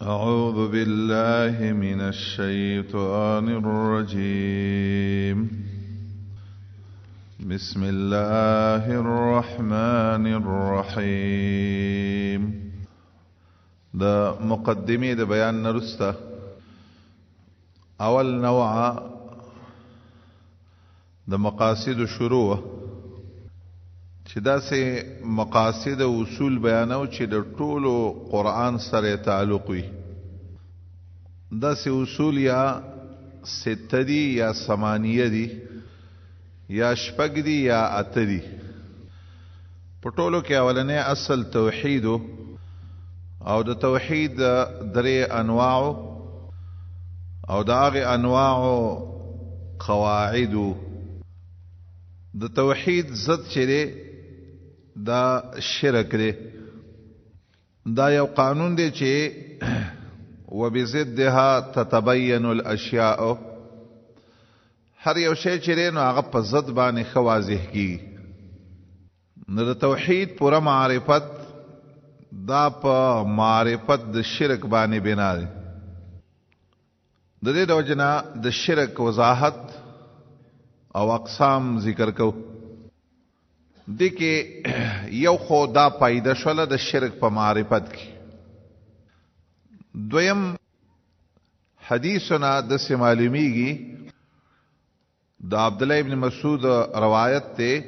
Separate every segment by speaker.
Speaker 1: أعوذ بالله من الشيطان الرجيم. بسم الله الرحمن الرحيم. دا مقدمه دا بیان نرسته اول نوع دا مقاصد شروع چې دا سه مقاصد او اصول بیانو چې د ټولو قرآن سره تعلق وي. دا سه اصول یا سته دي یا ثمانیه دي یا شپږ دي یا اته دي. په ټولو کې اولنې اصل توحید او د توحید درې انواع او د هغه انواع قواعد. د توحید ضد چې دا شرک دی، دا یو قانون دی چې وبضدها تتبين الاشیاء. هر یو شی چې نو هغه په ضد باندې ښه واضح کیږي. نو د توحید پوره معرفت دا په معرفت د شرک باندې بنا دی. د دې د وجنه د شرک وضاحت او اقسام ذکر کو. دی کې یو خو دا پایده شوله د شرک په معرفت کې. دویم حدیثنا د معلومیږي د عبد الله ابن مسعود روایت ته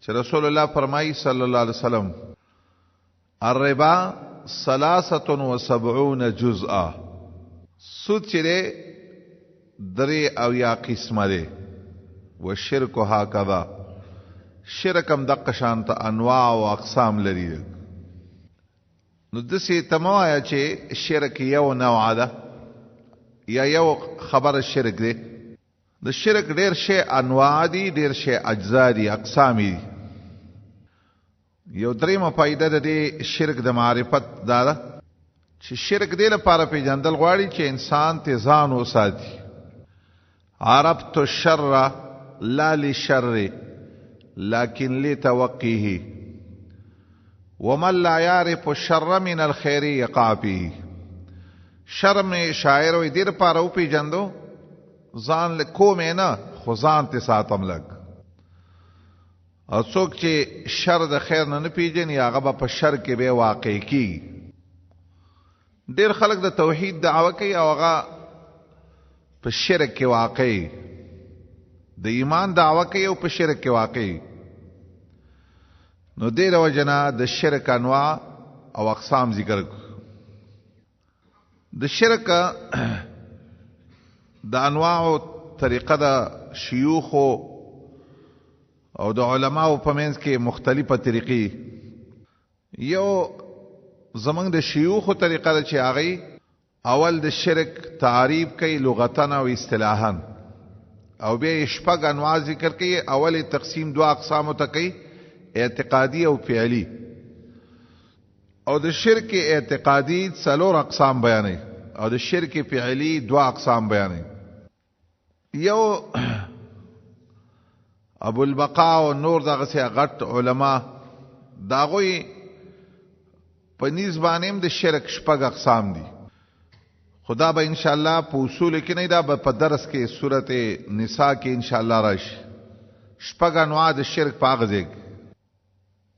Speaker 1: چې رسول الله فرمایي صلی الله علیه وسلم الربا 73 جزءا. سود چې درې او یا قسمه ده. والشرك هكذا. شرک هم دقه شانت انواع او اقسام لري. نو دسي تموایا چې شرک یو نوع ده یا یو خبر شرک ده. د شرک ډیر شی انواع دي، ډیر شی اجزا دي، اقسام دي. یو دریمه فائدہ د دې شرک د معرفت دا ده چې شرک دې لپاره پیژندل غواړي چې انسان ته ځان وساتي. عرفت الشر لا للشر لكن لتوقيه ومن لا يعرف الشر من الخير يقع فيه. شر میں شاعر وی دیر پاره پیژندو ځان له کومه نه خو ځان ته ساتم لګ. او څوک چې شر د خیر نه پیژني هغه په شر کې به واقع کی. ډیر خلک د توحید دعوه کوي او هغه په شرک کې واقع، د ایمان دعوه کوي او په شرک کې واقع. نو دې د وجنه د شرک انواع او اقسام ذکر کو. د شرک د انواع او طریقه د شيوخ او د علماء په منځ کې مختلفه طریقې. یو زمنګ د شيوخ طریقه چې هغه اول د شرک تعریف کوي لغتن او اصطلاحا، او بیا شپږ انواع ذکر کوي. اول تقسیم دو اقسام ته کوي، اعتقادي او فعلی. او د شرک اعتقادي څلور اقسام بیانوي او د شرک فعلی دو اقسام بیانوي. یو ابو البقاء او نور دغه سي غټ علما داغوي په نسبانم د شرک شپږ اقسام دي. خدا به ان شاء الله په اصول کې نه دا په درس کې سورته نساء کې ان شاء الله راشي. شپږ انواع د شرک په اغه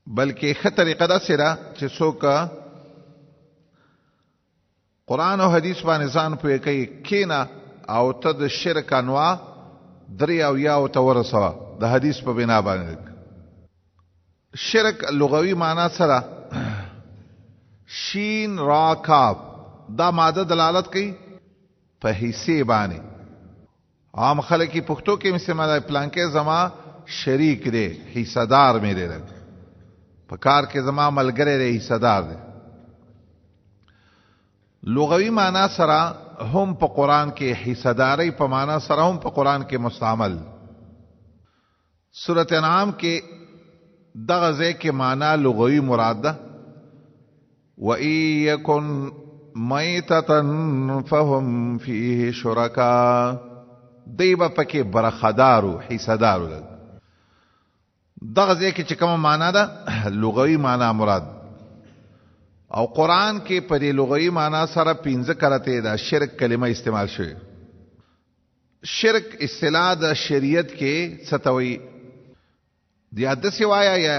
Speaker 1: بلکې ښه طریقه دا سره چې څوک قرآن او حدیث باندې ځان پوهه کوي کینا او ته د شرک انواع درې او یا او تورسوه د حدیث په بنا باندې. شرک لغوي معنا سره شین را کاف دا ماده دلالت کوي په حصے باندې. عام خلک پښتو کې مثلا پلان کې زما شریک دی، حصہ دار مې دی، په کار کې زما ملګری دی، حصہ دار دی. لغوي معنا سره هم په قران کې حصہ داري په معنا سره هم په قران کې مستعمل. سورۃ انعام کې دغه ځکه معنا لغوي مراد ده. وَإِن يَكُن مَيْتَةً فَهُمْ فِيهِ شُرَكَاء. دیبا پکې برخدارو حصہ دارو. دغه ځکه چې کومه معنا ده لغوي معنا مراد. او قرآن کې په دې لغوي معنا سره 15 کرته دا شرک کلمه استعمال شوی. شرک اصطلاح د شریعت کې ستوي د یاد سوایا یا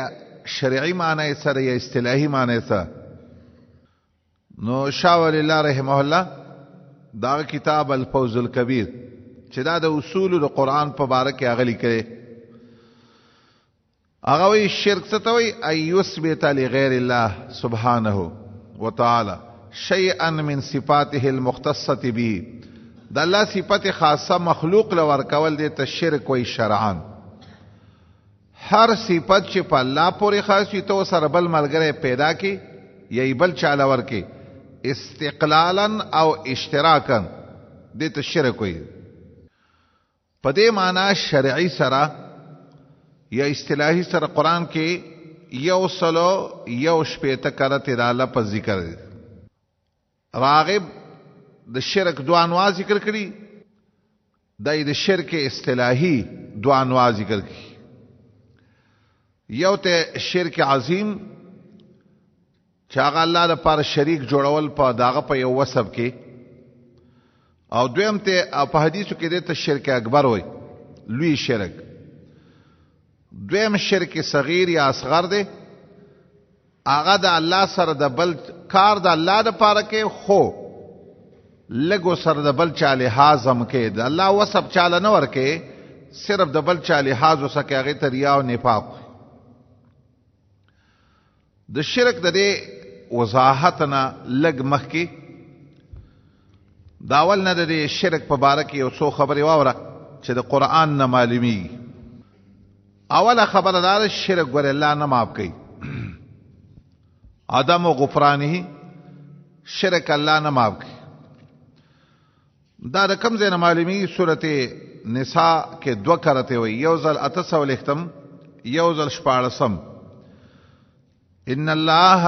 Speaker 1: شرعي معنی سره یا اصطلاحي معنی سره. نو شاه ولی الله رحمه الله دا کتاب الفوز الکبیر چې دا د اصول د قرآن په باره کې اغلی کړي هغه وی شرک ستوي ايثبت لغیر الله سبحانه وتعالى شيئا من صفاته المختصه به د الله صفت خاصه مخلوق لور کول دي ته شرک وی شرعان. هر صفت چې په الله پورې خاص وي تو سره بل ملګری پیدا کی یا بل چاله ورکی استقلالا او اشتراکا دي ته شرک وی. په دې معنا شرعي سره یا اصطلاحي سره قرآن کې یو سلو یو شپېته کرته دا لفظ ذکر دی. راغب د شرک دو انواع ذکر کړي د شرک اصطلاحي دو انواع ذکر کړي. یو ته شرک عظیم چې هغه الله لپاره شریک جوړول په داغه په یو وسب کې او دویم ته په حدیثو کې د شرک اکبر وای لوی شرک. دویم شرک صغیر یا اصغر دی هغه د الله سره د بل کار د الله د پاره کې خو لګو سره د بل چا لحاظ هم کې د الله وسب چاله نه ورکه صرف د بل چا لحاظ وسکه هغه ته ریا او نفاق. د شرک د دې وضاحتنا لګ مخ کې داول نه د شرک په باره کې یو څو خبرې واوره چې د قرآن نه معلومي. اوله خبره دا شرک ګور الله نه معاف کوي عدم غفرانه شرک الله نه معاف کوي. دا د کوم ځای نه معلومي سورته نساء کې 2 کرته وي یو ځل 800 یو ځل 14 ان الله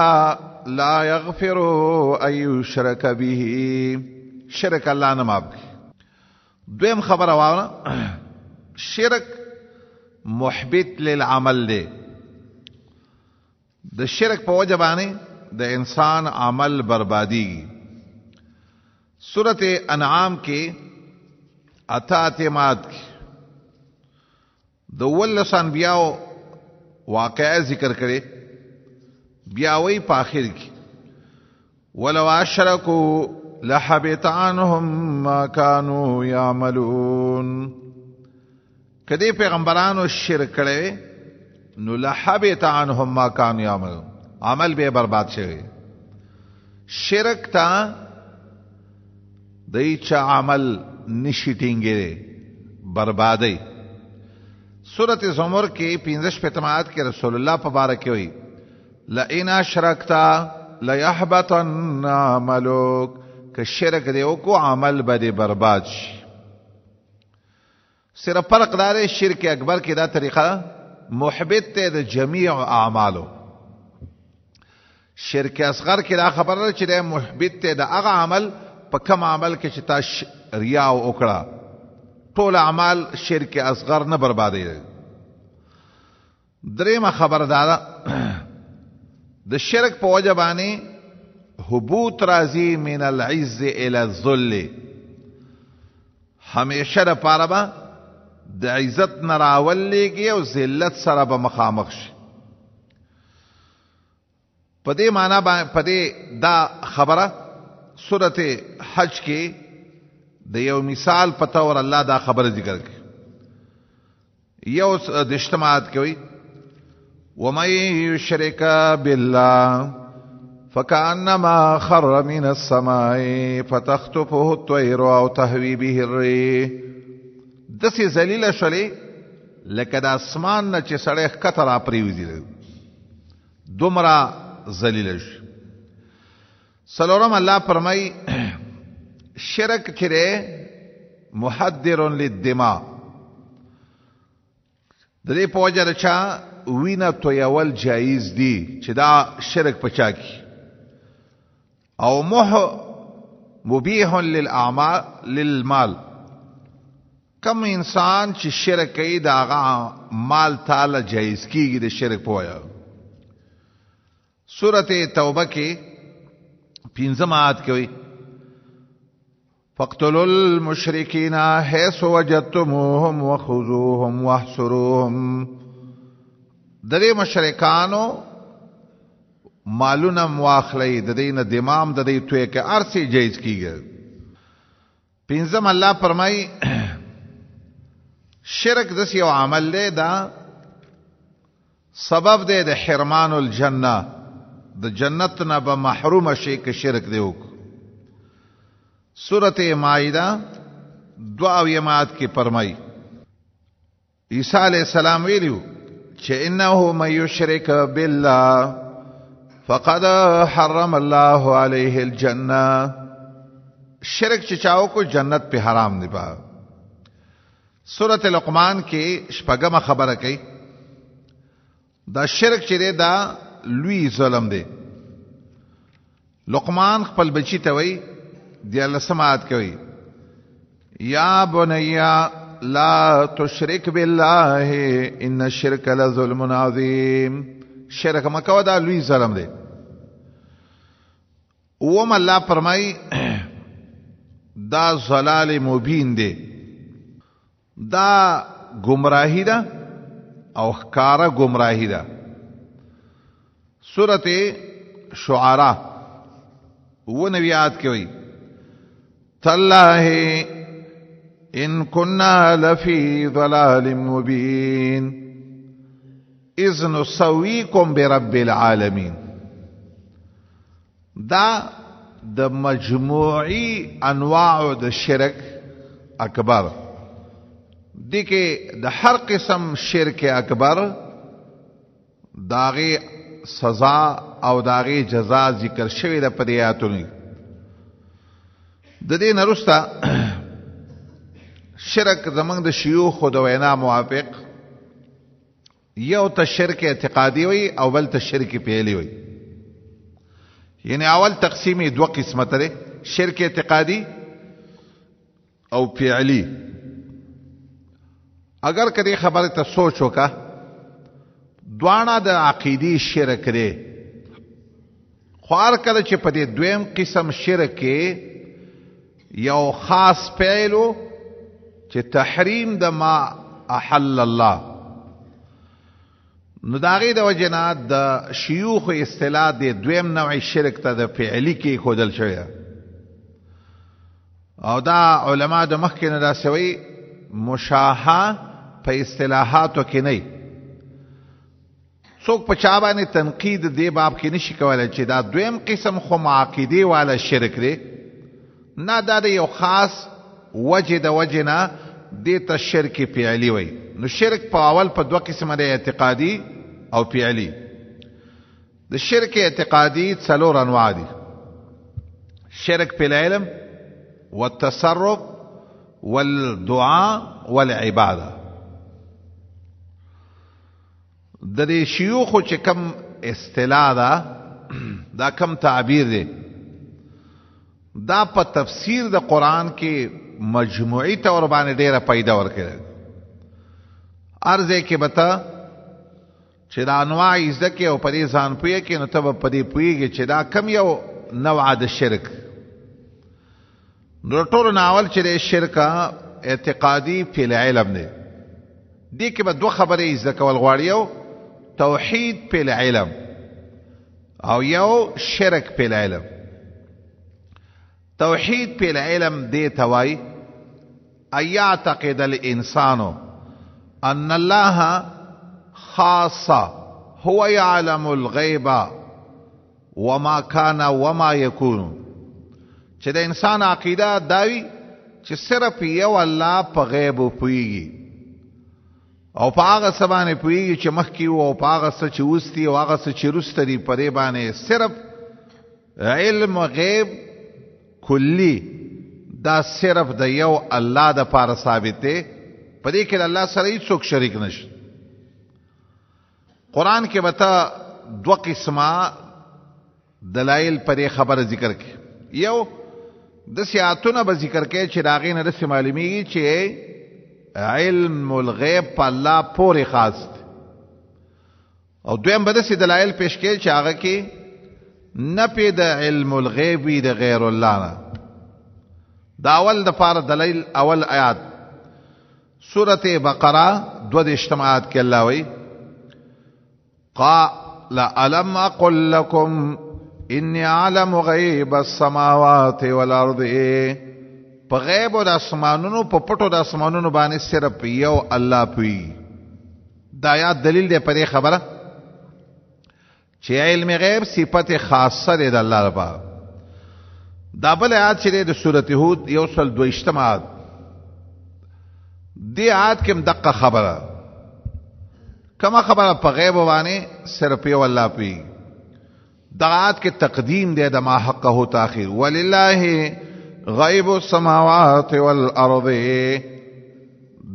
Speaker 1: لا يغفر ان يشرك به شرک الله نه معاف کوي. دویم خبره واوره شرک محبط للعمل دی. د شرک په وجه باندې د انسان عمل بربادي. سورته انعام کې اتاتمات د ولس انبیاء واقعه ذکر کړي بیا وی په اخر کې ولو اشرکوا لحبط عنهم ما كانوا يعملون. کدی پیغمبرانو شرک کړي نو لحبط عنهم ما كانوا يعملون عمل به برباد شي. شرک تا دای چا عمل نشی ټینګره بربادي. سورته زمر کې 15 پتمات کې رسول الله په باره کې وي لئن اشرکتا ليحبطن عملک که شرک دی او کو عمل به برباد شي. صرف فرق دار شرک اکبر کې دا طریقه محبط ته د جميع اعمالو. شرک اصغر کې دا خبره چې د محبط ته د هغه عمل په کوم عمل کې چې تا ریا او وکړه ټول اعمال شرک اصغر نه بربادي. دریمه خبره دا د شرک په وجه باندې حبوط راځي من العز الى الذل. همیشه د پاره به د عزت نه راولېږي او ذلت سره به مخامخ شي. په دې معنا باندې په دې دا خبره سورته حج کې د یو مثال په تور الله دا خبره ذکر کړي. یو د اجتماعات کې وي ومن يشرك بالله فكأنما خر من السماء فتخطفه الطير او تهوي به الريح. دسي ذلیل شولې لکه د اسمان نه چې سړی ښکته را پریوځي دومره ذلیل شي. څلورم الله فرمایي شرک چې محدر للدماء د دې په وجه چې وینه تویول جایز دي چې دا شرک پچا کی او مبیح للاعمال للمال. کم انسان چې شرک کوي دا هغه مال تعالی جایز کیږي د شرک په وجه. سورته توبه کې پنځم آیات کې وایي فاقتلوا المشرکین حيث وجدتموهم وخذوهم واحصروهم. د دې مشرکانو مالونه واخلئ، د دې نه دمام د دې توی کې ارسي جایز کیږي. پنځم الله فرمایي شرک دس یو عمل دی دا سبب دی د حرمان الجنه، د جنت نه به محروم شي که شرک دی وک. سورۃ مائده 2 آیات کې فرمایي عیسی علیہ السلام ویلو چې انه من یشرک بالله فقد حرم الله علیه الجنه. شرک چې چاو کو جنت په حرام دی. با سورۃ لقمان کې شپږم خبره کوي دا شرک چې دی دا لوی ظلم دی. لقمان خپل بچی ته وایي دی الله سمات کوي یا بنیا لا تشرک بالله ان الشرك لظلم عظیم. شرک مکو دا لوی ظلم دی. وم الله فرمای دا ضلال مبین دی، دا گمراهی ده او ښکارا گمراهی ده. سورۃ شعراء 90 آیات کې وایي تالله ان كنا لفي ضلال مبين اذ نسويكم برب العالمين. دا د مجموعي انواع د شرک اکبر دی کې د هر قسم شرک اکبر داغي سزا او داغي جزا ذکر شوی د پدیاتونی. د دې نرستا شرک زمنګ د شيوخ د وینا موافق یو ته شرک اعتقادي وي او بل ته شرک پیلي وي. یعنی اول تقسیم دو قسمه لري، شرک اعتقادي او فعلی. اگر کدی خبره ته سوچ وکا دواړه د عقیدی شرک لري، خو هر کله چې په دې دویم قسم شرک کې یو خاص پیلو چې تحریم د ما احل الله، نو داغه د وجنا د شيوخ اصطلاح د دویم نوع شرک ته د فعلی کې خودل شوی. او دا علما د مخکنه دا سوي مشاهه په اصطلاحاتو کې نه. څوک په چا باندې تنقید دی باب کې نشي کولای چې دا دویم قسم خو معقیدی والا شرک دی. نه دا یو خاص وجه د وجنا د ته شرک فعلی وي. نو شرک په اول په دوه قسمه دی، اعتقادي او فعلی. د شرک اعتقادي څلور انواع دي: شرک په العلم والتصرف والدعاء والعباده. د دې شيوخ چې کم اصطلاح ده دا کم تعبیر دی، دا په تفسیر د قران کې مجموعي تور باندې ډیره پیدا ورکړي. ارزه کې بتا چې دا انواع ذکر او پرې ځان پوي کې نو ته په دې پويږي چې دا کم یو نوع د شرک. نو ټول ناول چې شرک اعتقادي په العلم دی. دې کې به دوه خبرې ذکر ول غواړي، یو توحید په العلم او یو شرک په العلم. توحید په العلم دی توای ايعتقد الانسان ان الله خاص هو يعلم الغيب وما كان وما يكون. چې د انسان عقیده داوی چې صرف یو الله په غیب پويږي او په هغه سبانه پويږي چې مخکې او په هغه څه چې وستي او هغه څه چې رسته دی پرې باندې صرف علم غیب کلی دا صرف د یو الله د پاره ثابت دی. په دې کې الله سره هیڅ شریک نشته. قران کې وتا دو قسمه دلایل پر خبره ذکر کې. یو د سیاتونه به ذکر کې چې راغې نه د معلومیږي چې علم الغیب په الله پورې خاص دی. او دویم به د دلایل پیش کې چې هغه کې نپی د علم الغیبی د غیر الله نه. دا اول د پاره دلیل اول آیات سورۃ بقره 22 آیات کې الله وایي قال الم اقل لكم انی اعلم غیب السماوات والارض. په غیب او د اسمانونو په پټو د اسمانونو باندې صرف یو الله پوي. دا آیات دلیل دی په دې خبره چې علم غیب صفت خاصه دی د الله لپاره. دا بل آیات چې د سورۃ هود 122 آیات دی آیات کې دقه خبره کما خبره په غیب باندې صرف یو الله پوي. دا آیات کې تقدیم دی د ما حقه تاخير. ولله غیب السماوات والارض.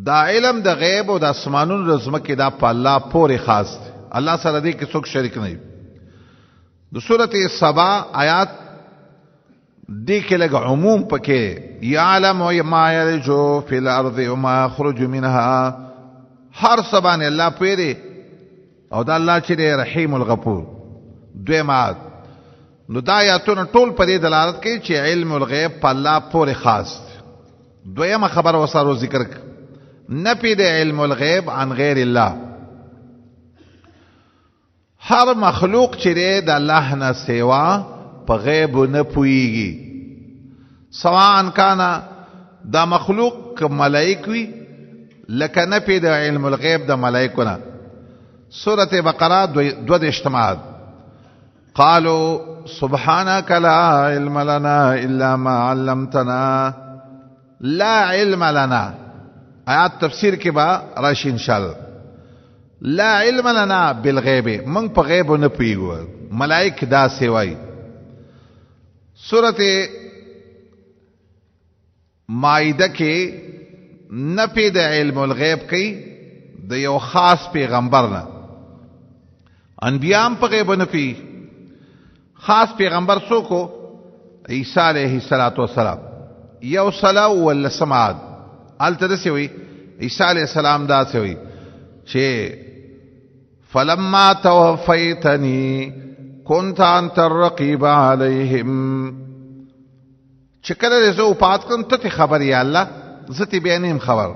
Speaker 1: دا علم د غیب او د اسمانونو رزمکه دا په الله پورې خاص دی. الله سره دې کې څوک شریک نه وي. د سورۃ سبا آیات دې کې لږ عموم پکې یعلم ما یلج فی الارض وما یخرج منها. هر سبحان الله پوری او دا الله چې رحیم الغفور. دویمات نو دا آیاتونه ټول په دې دلالت کوي چې علم الغیب په الله پورې خاص دی. دویمه خبر وسره ذکر نپی د علم الغیب عن غیر الله. هر مخلوق چې د الله نه سیوا په غیب نه پويږي. سواء کانا دا مخلوق ملائک وي لکه نپی د علم الغیب د ملائکو نه. سورۃ بقره 22 آیات قالوا سبحانك لا علم لنا الا ما علمتنا. لا علم لنا آیات تفسیر کې با راشي ان شاء الله. لا علم لنا بالغیب من په غیب نه پیږو. ملائک دا سیوای. سورۃ مائده کې نفی د علم الغیب کوي د یو خاص پیغمبر نه. انبیام په غیب نه پی. خاص پیغمبر څوک؟ عیسی علیه السلام. یو صلا ول سماد التدسی وی عیسی علیہ السلام دا سوی چې فلما توفیتنی كنت انت الرقیب علیہم. چې کله زه وفات کوم ته خبر یا الله زه بیا نیم خبر.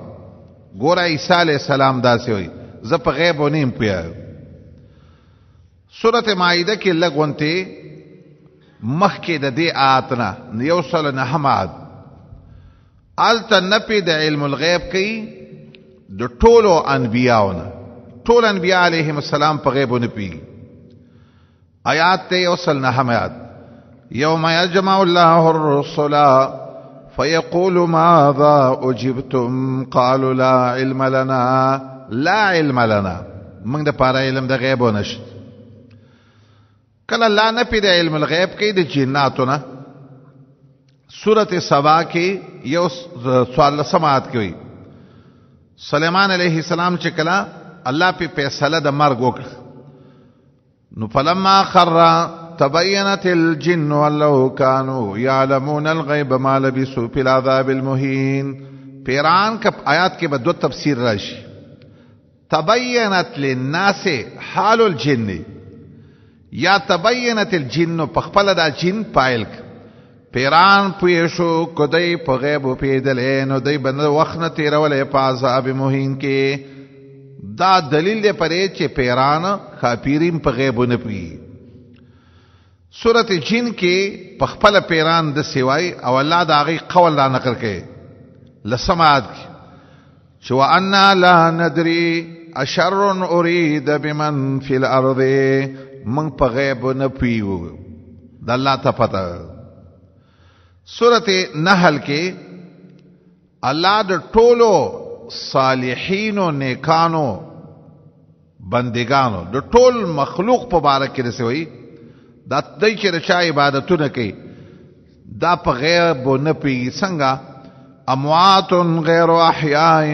Speaker 1: ګوره عیسی علیہ السلام دا سوی زه په غیب و نیم پویا. سورۃ مائده کې لګونته مخکې د دې آیاتنا یو سل نه حماد آلتا نپی د علم الغیب کوي د ټولو انبیاؤنا. ټول انبیاء علیهم السلام په غیب نه پی. آیات ته یو سل نه حماد یوم یجمع الله الرسل فیقول ماذا اجبتم قالوا لا علم لنا. لا علم لنا موږ د پاره علم د غیب ونشت. کله لا نپی د علم الغیب کوي د جناتونه. سورۃ سبا کې یو سوال سمات کوي سليمان علیہ السلام چې کله الله په فیصله د مرګ وکړ نو فلما خر تبینت الجن ولو كانوا يعلمون الغیب ما لبثوا في العذاب المهین. پیران کا آیات کې به دو تفسیر راشي. تبینت للناس حال الجن یا تبینت الجن په خپل دا جن پایل پیران پویشو کدی په غیب پیدلې نو دی بند وخت نه تیرولې په عذاب مهین کې. دا دلیل دی پرې چې پیران خاپیرین په غیب نه پوي. سورۃ جن کې په خپل پیران د سیوای او الله دا غي قول را نقل کړي لسمات چې وانا لا ندري اشر اريد بمن في الارض. من په غیب نه پویو د الله ته پته. سورۃ نحل کې الله د ټولو صالحین او نیکانو بندگانو د ټول مخلوق په باره کې رسوي دا دای چې رچا عبادتونه کوي دا په غیب نه پیږي. څنګه اموات غیر احیاء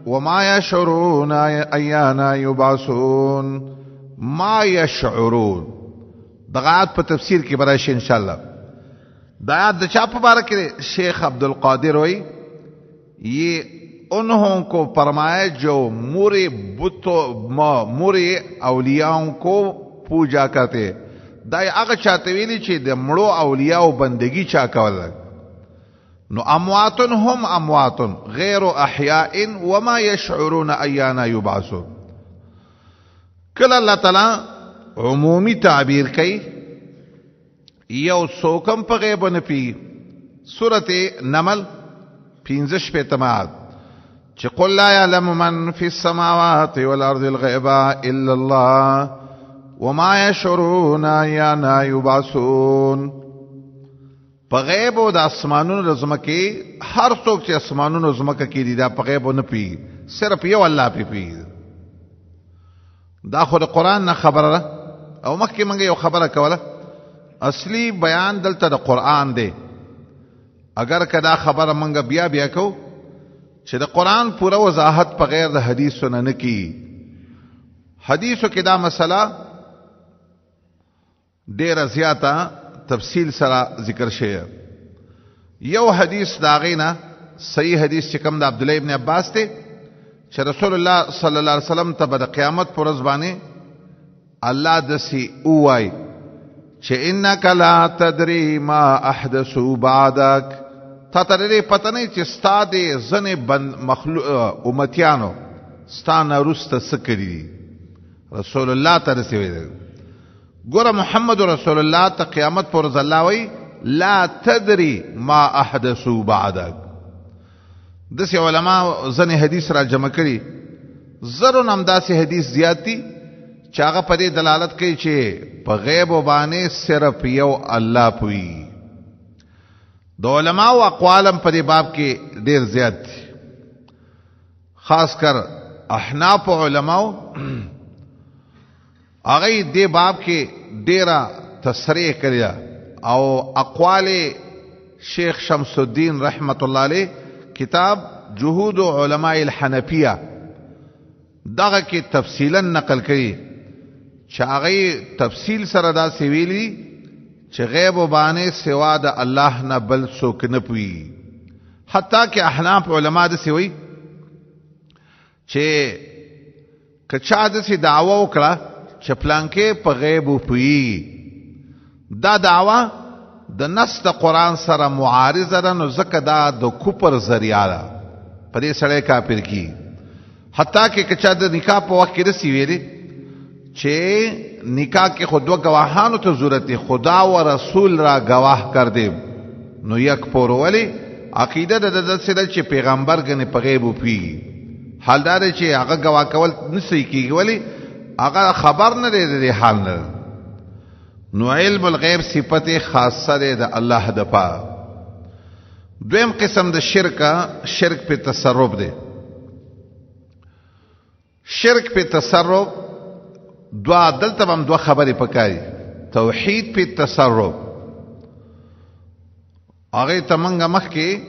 Speaker 1: وما یشعرون ایانا یبعثون. ما یشعرون دغات په تفسیر کې براشي ان شاء الله. دا د چا په باره کې شیخ عبدالقادر وی یہ انہوں کو فرمایا جو موری اولیاؤں کو پوجا کرتے دا هغه چاته ویلي چې د مړو اولیاء او بندگی چا کول. نو اموات هم اموات غیر احیاء وما يشعرون ایانا یبعثون. کله الله تعالی عمومی تعبیر کوي یو څوکم په غیب نه پی. سورته نمل 15 پتمات چې قل لا يعلم من في السماوات والارض الغيب الا الله وما يشعرون ايانا يبعثون. په غیب او د اسمانونو زمکه هر څوک چې اسمانونو زمکه کې دي دا په غیب نه پی، صرف یو الله پی. دا خو د قران نه خبره او مخکې منګه یو خبره کوله. اصلي بیان دلته د قران دی. اگر کدا خبره منګه بیا کو چې د قران پوره وضاحت په غیر د حدیثو نه کی. حدیثو کې دا مسله ډیره زیاته تفصیل سره ذکر شوی. یو حدیث دا غینا صحیح حدیث چې کوم د عبد الله ابن عباس ته چې رسول الله صلی الله علیه وسلم ته د قیامت پر ورځ باندې الله دسی اوای چې انک لا تدری ما احدثوا بعدک. تا ته دې پته نه چې ستاده زنه بند مخلوق امتیانو ستانه رسته سکړي. رسول الله ته رسوي. ګوره محمد رسول الله ته قیامت پر ورځ الله وای لا تدری ما احدثوا بعدک. دسی علماء زنه حدیث را جمع کړي. زرون امداسي حدیث زیاتی چې هغه په دې دلالت کوي چې په غیب باندې صرف یو الله پوي. د علماء او اقوالم په دې باب کې ډیر زیات دي. خاص کر احناف علماء هغه دې باب کې ډیره تصریح کړی او اقوال شیخ شمس الدین رحمت الله علیه کتاب جهود علماء الحنفیه دغه کې تفصیلا نقل کړي چې هغه تفصیل سره دا سویلی چې غیب باندې سوا د الله نه بل څوک نه پوي. حتی کې احناف علما د سوي چې کچا د سي دعوه وکړه چې پلانکې په غیب پوي، دا دعوه د نص د قران سره معارضه ده. نو ځکه دا د کوپر ذریعہ ده په دې سره کافر کی. حتی کې کچا د نکاح په وخت کې رسی ویلي چې نکاح کې خود دو گواهانو ته ضرورت دی، خدا و رسول را گواه کر دې. نو یک پور ولی عقیده د سره چې پیغمبر غنه په غیب پی. حال دا چې هغه گواه کول نسی کیږي ولی هغه خبر نه دی حال نه. نو علم الغیب صفت خاصه ده د الله د پاره. دویم قسم د شرک په تصرف ده. شرک په تصرف دوا دلته هم دوا خبرې پکاري. توحید په تصرف هغه تمنګ مخ کې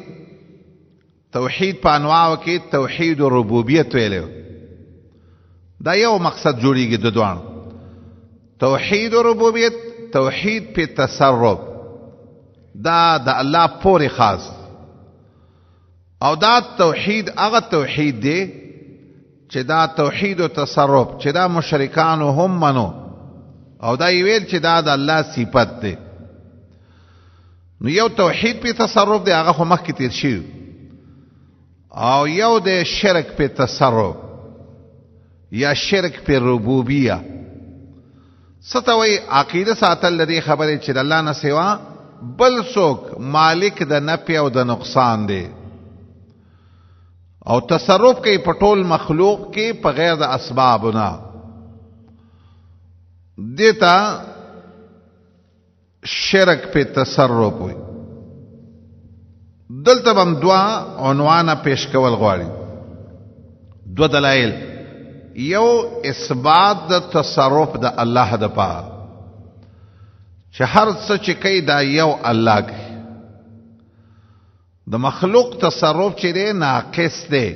Speaker 1: توحید په انواع کې توحید ربوبیت ویلو. دا یو مقصد جوړیږي د دوه توحید ربوبیت، توحید په تصرف دا د الله پورې خاص. او دا توحید هغه توحید دی چې دا توحید او تصرف چې دا مشرکان هم منو او دا ویل چې دا د الله صفت دی. نو یو توحید په تصرف دی هغه خو مخکې تیر شي، او یو د شرک په تصرف یا شرک په ربوبیه. ستوي عقیده ساتل لري خبره چې الله نه سوا بل څوک مالک د نفع او د نقصان دی، او تصرف کوي په ټول مخلوق کې په غیر د اسبابنا. دیتا شرک په تصرف وي. دلته هم دوا عنوان پیش کول غواړي. دو دلایل. یو اثبات د تصرف د الله د پاره چې هر څه چې کوي دا یو الله کوي. د مخلوق تصرف چې دی ناقص دی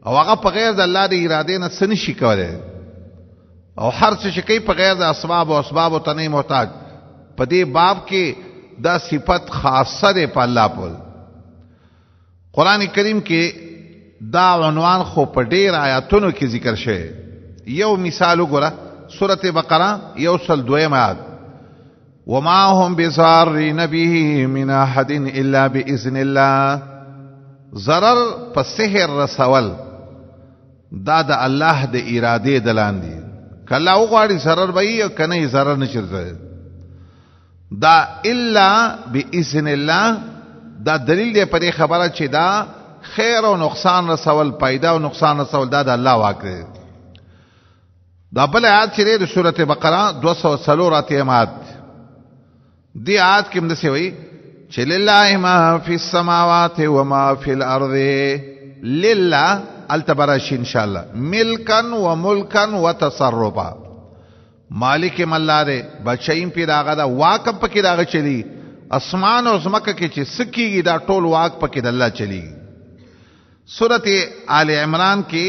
Speaker 1: او هغه په غیر د الله د اراده نه څه نشي کولای، او هر څه چې کوي په غیر د اسباب او اسباب ته نه محتاج. په دې باب کې دا صفت خاصه ده په الله په. قران کریم کې دا عنوان خو په ډیر آیاتونو کې ذکر شوی. یو مثال وګوره، سورته بقره 102 آیات وما هم بضارين به من احد الا باذن الله. ضرر په سحر رسول دا د الله د اراده دلاندې، کله وغواړي ضرر به یې کنه ضرر نشي رسول. دا الا باذن الله دا دلیل دی په دې خبره چې دا خیر او نقصان رسول، پیدا او نقصان رسول دا د الله واک دی. دا بل آیات چې د سورته بقره 204 آیات دی آیات کې مده وی چې لله ما فی السماوات و ما فی الارض. لله التبرش ان شاء الله ملکا و ملکا و تصرفا، مالک مالله دے بچیم پی داغه دا واک پکې داغه چلی. اسمان او زمکه کې چې سکیږي دا ټول واک پکې د الله چلی. سورۃ آل عمران کې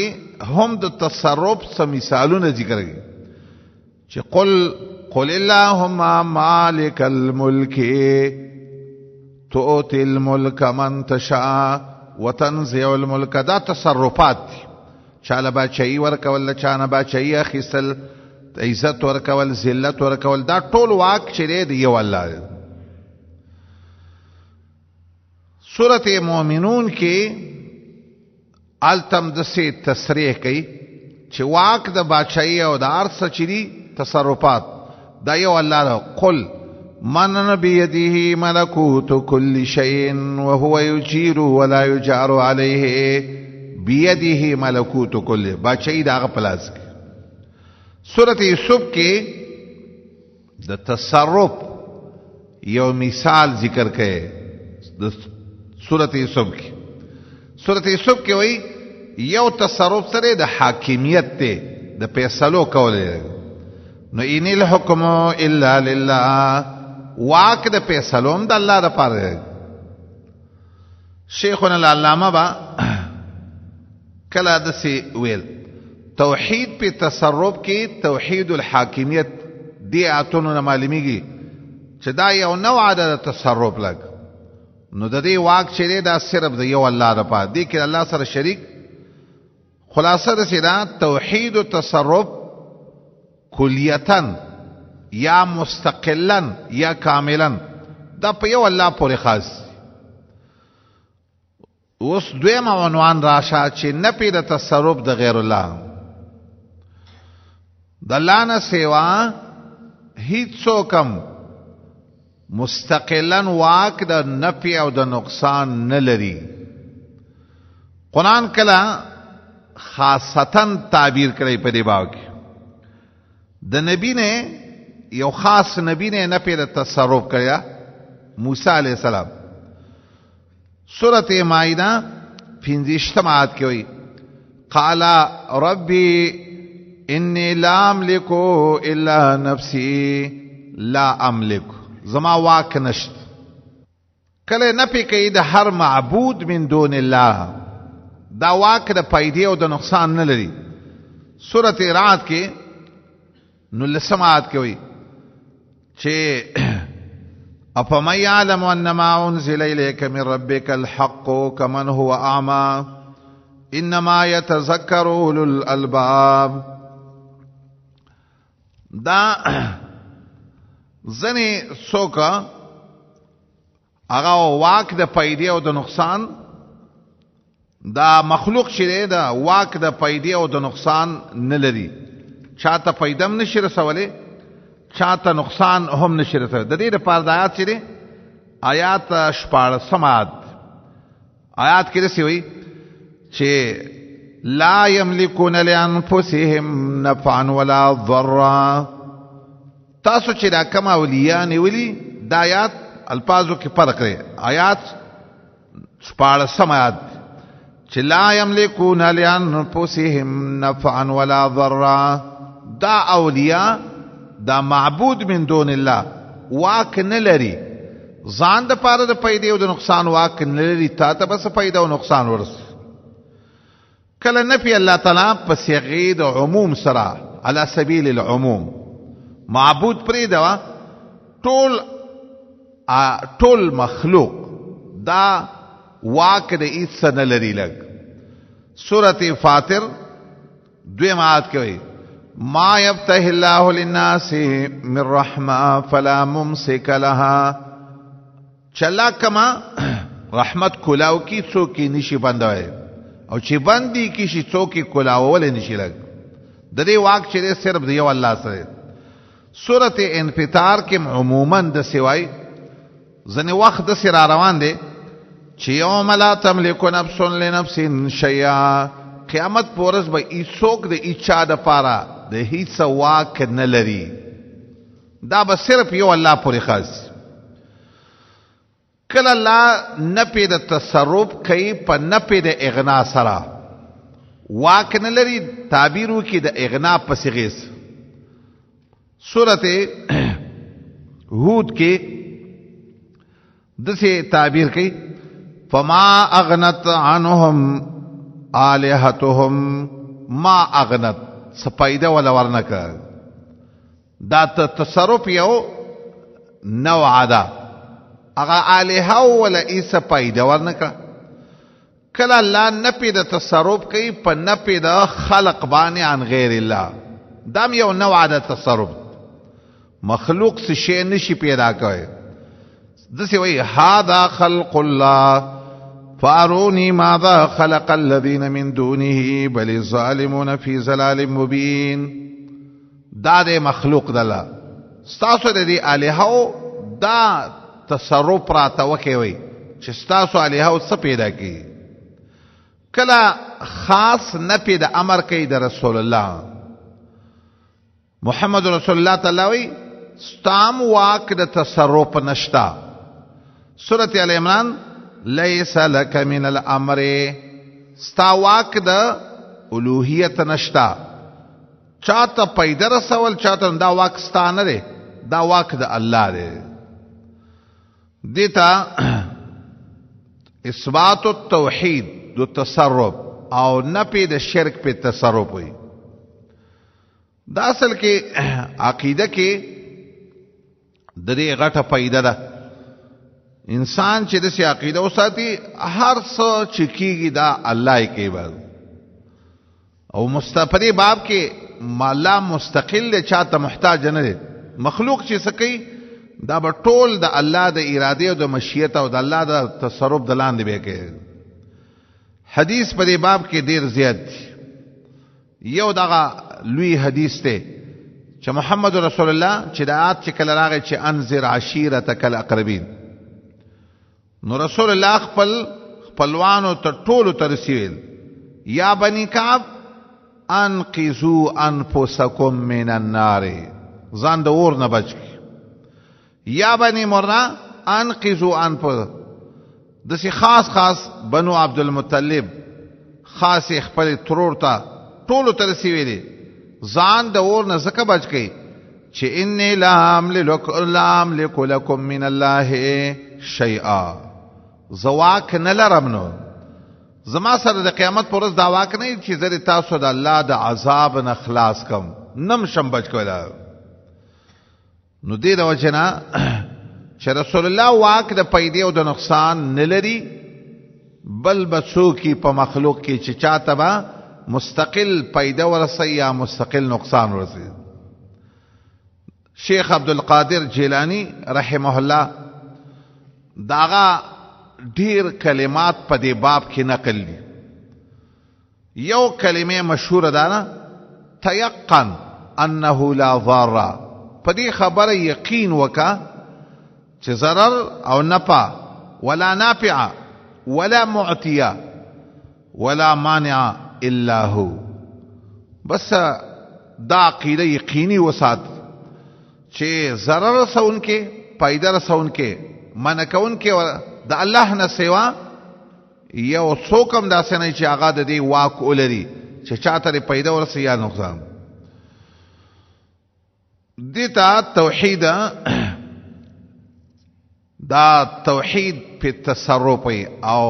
Speaker 1: هم د تصرف سم مثالونه ذکر کړي چې قل اللهم مالک الملک تؤتي الملك من تشاء وتنزع الملك. دا تصرفات چاله بچي ورکول، چانه بچي اخیستل، عزت ورکول، ذلت ورکول، دا ټول واک چې دی یو الله. سورۃ مومنون کې التم دسه تصریح کوي چې واک د بادشاہي او د ارث چری تصرفات دا یو الله له. قل من بيده ملكوت كل شيء وهو يجير ولا يجار عليه. بيده ملكوت كل بادشاہي دا پلاس. سورۃ یوسف کې د تصرف یو مثال ذکر کړي. د سورۃ یوسف کې سورۃ یوسف کې وایي یو تصرف سره د حاکمیت ته د فیصلو کول. نو ان الحكم الا لله، واک د فیصلوم د الله لپاره. شیخنا العلامه با کله دسی ویل توحید په تصرف کې توحید الحاکمیت دی اتونو معلومیږي چې دا یو نوع د تصرف لګ. نو د دې واک چې دا صرف د یو الله لپاره دی کې الله سره شریک. خلاصه د سیدا توحید او تصرف کلیتاً یا مستقلا یا کاملا دا په یو الله پورې خاص. اوس دویم عنوان راشه چې نفي د تصرف د غیر الله. د الله نه سیوا هیڅ څوکم مستقلا واک د نفي او د نقصان نه لري. قرآن کله خاصتاً تعبیر کړی په دې باب کې د نبی نه یو خاص نبی نه نفي د تصرف کړیا، موسی علیہ السلام. سورۃ مائدہ 15 آیات کې وایي قال ربي انی لا املک الا نفسی لا املک. زما واک نشت. کله نفي کوي د هر معبود من دون الله، دا واک د پیدې او د نقصان نه لري. سورۃ رعد کې نو لسمات کې وایي چې افمن يعلم انما انزل اليك من ربك الحق كمن هو اعمى انما يتذكر اولو الالباب. دا ځنې څوک هغه واک د پیدې او د نقصان، دا مخلوق چې دا واک د پیدې او د نقصان نه لري. چاته پیدم نشي رسوله، چاته نقصان هم نشي رسوله. د دې لپاره د آیات چې آیات 14 آیات کې دسی وي چې لا یملکون لانفسهم نفعا ولا ضرا. تاسو چې دا کوم اولیاء نیولي د آیات الفاظو کې فرق لري. آیات 14 آیات چې لا یملکون لانفسهم نفعا ولا ضرا، دا اولیاء دا معبود من دون الله واک نه لري. ځان د پاره د پیدا او د نقصان واک نه لري. تا ته بس پیدا او نقصان ورس. کله نفي الله تعالی په صيغه د عموم سره على سبيل العموم. معبود پرې دا ټول مخلوق دا واک د هیڅ نه لري. لګ سورۃ فاطر 2 آیات کې وایي ما يفتح الله للناس من رحمة فلا ممسك لها چلا کما رحمت کلاو کی څوک نشي بندوي او چې بندي کی شي څوک کلاو ول نشي لګ د دې واک چې صرف دی یو الله سره. سورۃ انفطار کې عموما د سوای ځنه وخت د سره روان دي چې یوم لا تملک نفس لنفس شیئا قیامت پورز به ایڅوک د اچا د پاره د هیڅ واک نه لري. دا به صرف یو الله پورې خاص. کله الله نپی د تصرف کوي په نپی د اغنا سره واک نه لري. تعبیرو کې د اغنا په صيغه سورۃ هود کې دسه تعبیر کوي فما اغنت عنهم الہتهم ما اغنت سپایده ولا ورنکه. دا تصرف یو نوع ده اغا الہ ولا ایسا پایده ورنکه. کله الله نپی د تصرف کوي په نپی د خلق باندې عن غیر الله. دام یو نوع ده تصرف. مخلوق څه شی نشي پیدا کوي. دسی وی هذا خلق الله فاروني ماذا خلق الذين من دونه بل الظالمون في ضلال مبين. دا د مخلوق دلا ستاسو د دې الہو دا تصرف را توکوي چې ستاسو الہو څه پیدا کی. کله خاص نه پیدا امر کوي د رسول الله محمد رسول الله تعالی وی ستام واک د تصرف نشتا. سورۃ ال عمران لیس لک من الامر ستا واک د الوهیت نشتا. چاته پیدا رسول چاته دا واک ستا نه دی دا واک د الله دی. دیتا اثبات التوحید دو تصرف او نپی د شرک په تصرف وي. دا اصل کې عقیده کې د دې غټه پیدا ده. انسان چې د سي عقیده وساتي هر څه چې کیږي دا الله یې کوي. او مستفری باب کې مالا مستقل چاته محتاج نه دي. مخلوق چې سکی دا به ټول د الله د اراده او د مشیت او د الله د تصرف د لاندې به کوي. حدیث په دې باب کې ډیر زیات یو دغه لوی حدیث ته چې محمد رسول الله چې د آیات چې کله راغی چې انذر عشیرتک الاقربین نو رسول الله خپلوانو ته ټولو ترسیل یا بنی کعب انقذوا انفسکم من النار ځان د اور نه بچ یا بنی مرنا انقذوا انفسکم. دسی خاص بنو عبد المطلب خاص خپل ترور ته ټولو ترسیل ځان د اور نه زکه بچ کی چې انی لا املک لکم من الله شیئا. زواک نه لرم نو زما سره د قیامت پر ورځ دا واک نه چې زری تاسو د الله د عذاب نه خلاص کم نم شم بچ کولا. نو دې د وجنا چې رسول الله واک د پیدې او د نقصان نه لري بل بچو کی په مخلوق کې چې چاته با مستقل پیدا ورسي یا مستقل نقصان ورسي. شیخ عبدالقادر جیلانی رحمه الله داغا ډیر کلمات په دې باب کې نقل دي. یو کلمه مشهور ده نه تيقن انه لا ضار. په دې خبره یقین وکا چې ضرر او نفع ولا نافع ولا معطي ولا مانع الا هو. بس دا عقیده یقینی وسات چې ضرر رسون کې پیدا رسون کې منع کون کې د الله نه سوا یو څوکم داسې نه چې هغه د دې واک ولري چې چاته پیدا ورسي یا نقصان. دیتا توحید دا توحید په تصرف او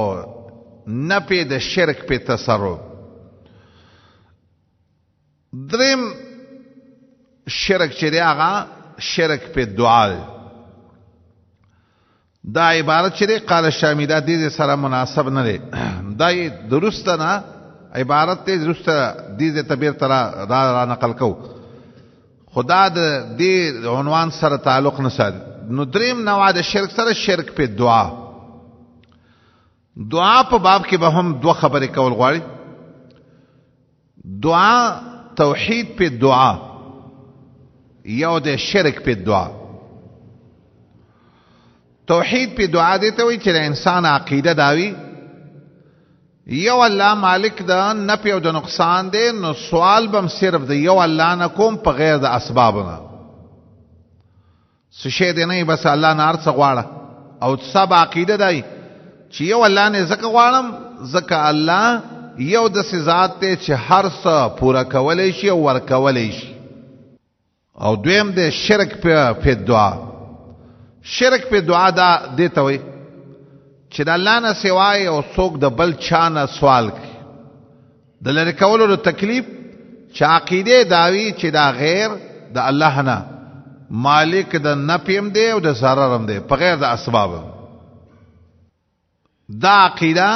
Speaker 1: نه په د شرک په تصرف. دریم شرک چې دی هغه شرک په دعا. دا عبارت چې دی قال الشامی دا دې سره مناسب نه دی. دا درسته نه عبارت دې درسته دې تعبیر ترا را نقل کو خدا د دې عنوان سره تعلق نه ساتي. نو دریم نوع د شرک سره شرک په دعا. دعا په باب کې به هم دوه خبرې کول غواړي. دعا توحید په دعا یو د شرک په دعا. توحید په دعا دې ته وایي چې د انسان عقیده داوي یو الله مالک د نفع او د نقصان دی، نو سوال بم صرف د یو الله نه کوم په غیر د اسبابونه. څه شی دی نه بس الله نه هر څه غواړه، او سب عقیده دی چې یو الله نه زکه غواړم زکه الله یو د ذات ته چې هر څه پورا کولای شي او ور کولای شي. او دویم د شرک په دعا. شرک په دعا دا دیته وي چې د الله نه سوای او څوک د بل چا نه سوال کوي د لری کولو د تکلیف، چې عقیده داوی چې دا غیر د الله نه مالک د نفیم دی او د ضرر هم دی په غیر د اسباب. دا عقیده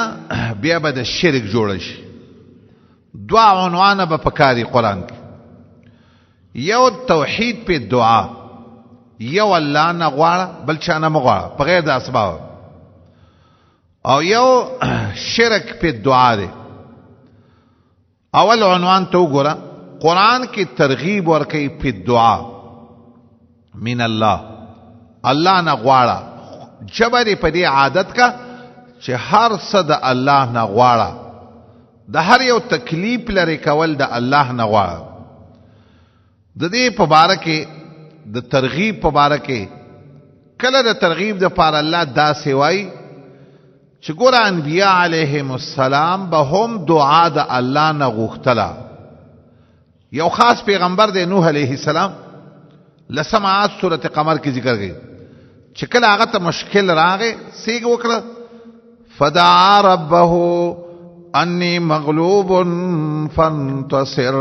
Speaker 1: بیا به د شرک جوړ شي. دعا عنوانه به پکاري قران کې. یو توحید په دعا، یو الله نه غواړه بل چا نه مغواړه په غیر د اسباب. او یو شرک په دعا دی. اول عنوان ته وګوره، قران کې ترغیب ورکوي په دعا من الله. الله نه غواړه، جبر په دې عادت کا چې هر څه د الله نه غواړه، د هر یو تکلیف لري کول د الله نه غواړه. د دې په باره کې د ترغیب په باره کې کله د ترغیب د پاره الله دا سوای چې ګور انبیاء علیهم السلام به هم دعا د الله نه غوښتله. یو خاص پیغمبر دی نوح علیه السلام، لسم آیات سورۃ قمر کې ذکر کړي چې کله هغه ته مشکل راغی سیګ وکړه، فدعا ربه انی مغلوب فانتصر.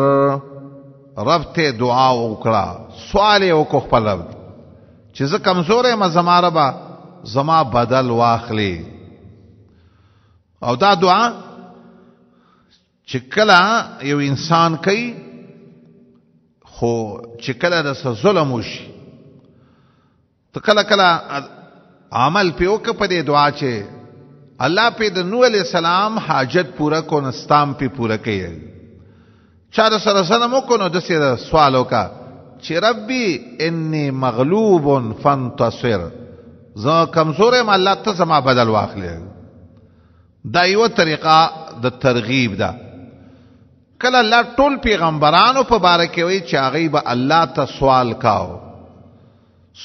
Speaker 1: رب ته دعا وکړه، سوال یې وکړ خپل رب چې زه کمزور یم، زما ربا زما بدل واخلي. او دا دعا چې کله یو انسان کوي، خو چې کله د ظلم وشي ته کله کله عمل په وکړه په دې دعا چې الله په د نوح علیہ السلام حاجت پورا کو نستام په پورا کوي. چا د سره سره مو کو نو د سره سوال وکړه چې ربي انی مغلوب فانتصر، زه کمزور یم الله ته زما بدل واخلې. دا یو طریقه د ترغیب ده. کله الله ټول پیغمبرانو په باره کې وایي چې هغه به الله ته سوال کاو.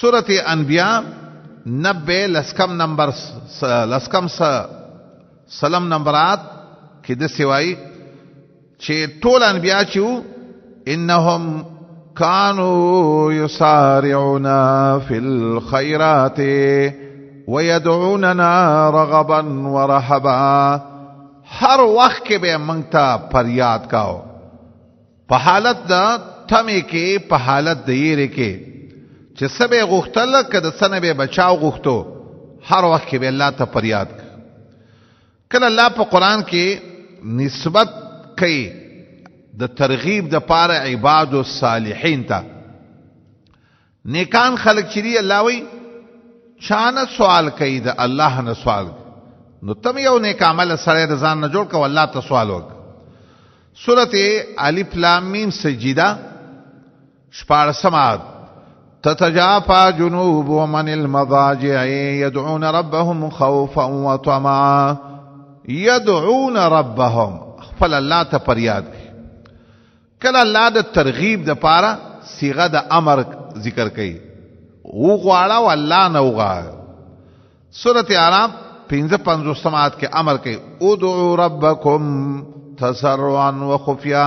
Speaker 1: سورۃ انبیاء 90 لسکم سلام نمبرات کې د سوای چې ټول انبیاء چې انهم كانوا يسارعون في الخيرات ويدعوننا رغبا ورهبا. هر وخت کې به موږ ته فریاد کاو، په حالت د تمې کې، په حالت د یېرې کې چې سبه غوښتل کده سنه به بچاو غوښتو، هر وخت کې به الله ته فریاد. کله الله په قران کې نسبت کوي د ترغیب د پاره عباد الصالحین ته. نیکان خلق چې دی الله وی چانه سوال کوي د الله نه سوال، نو تم یو نیک عمل سره د ځان نه جوړ کو الله ته سوال وک. سورۃ الف لام میم سجدہ 14 تتجافى جنوبهم عن المضاجع يدعون ربهم خوفا وطمعا. يدعون ربهم خپل الله ته فریاد. کله الله د ترغیب د پاره صيغه د امر ذکر کوي، او غواړه والله نه وغواړه. سورۃ اعراف 55 آیات کې امر کوي ادعوا ربکم تضرعا وخفیا.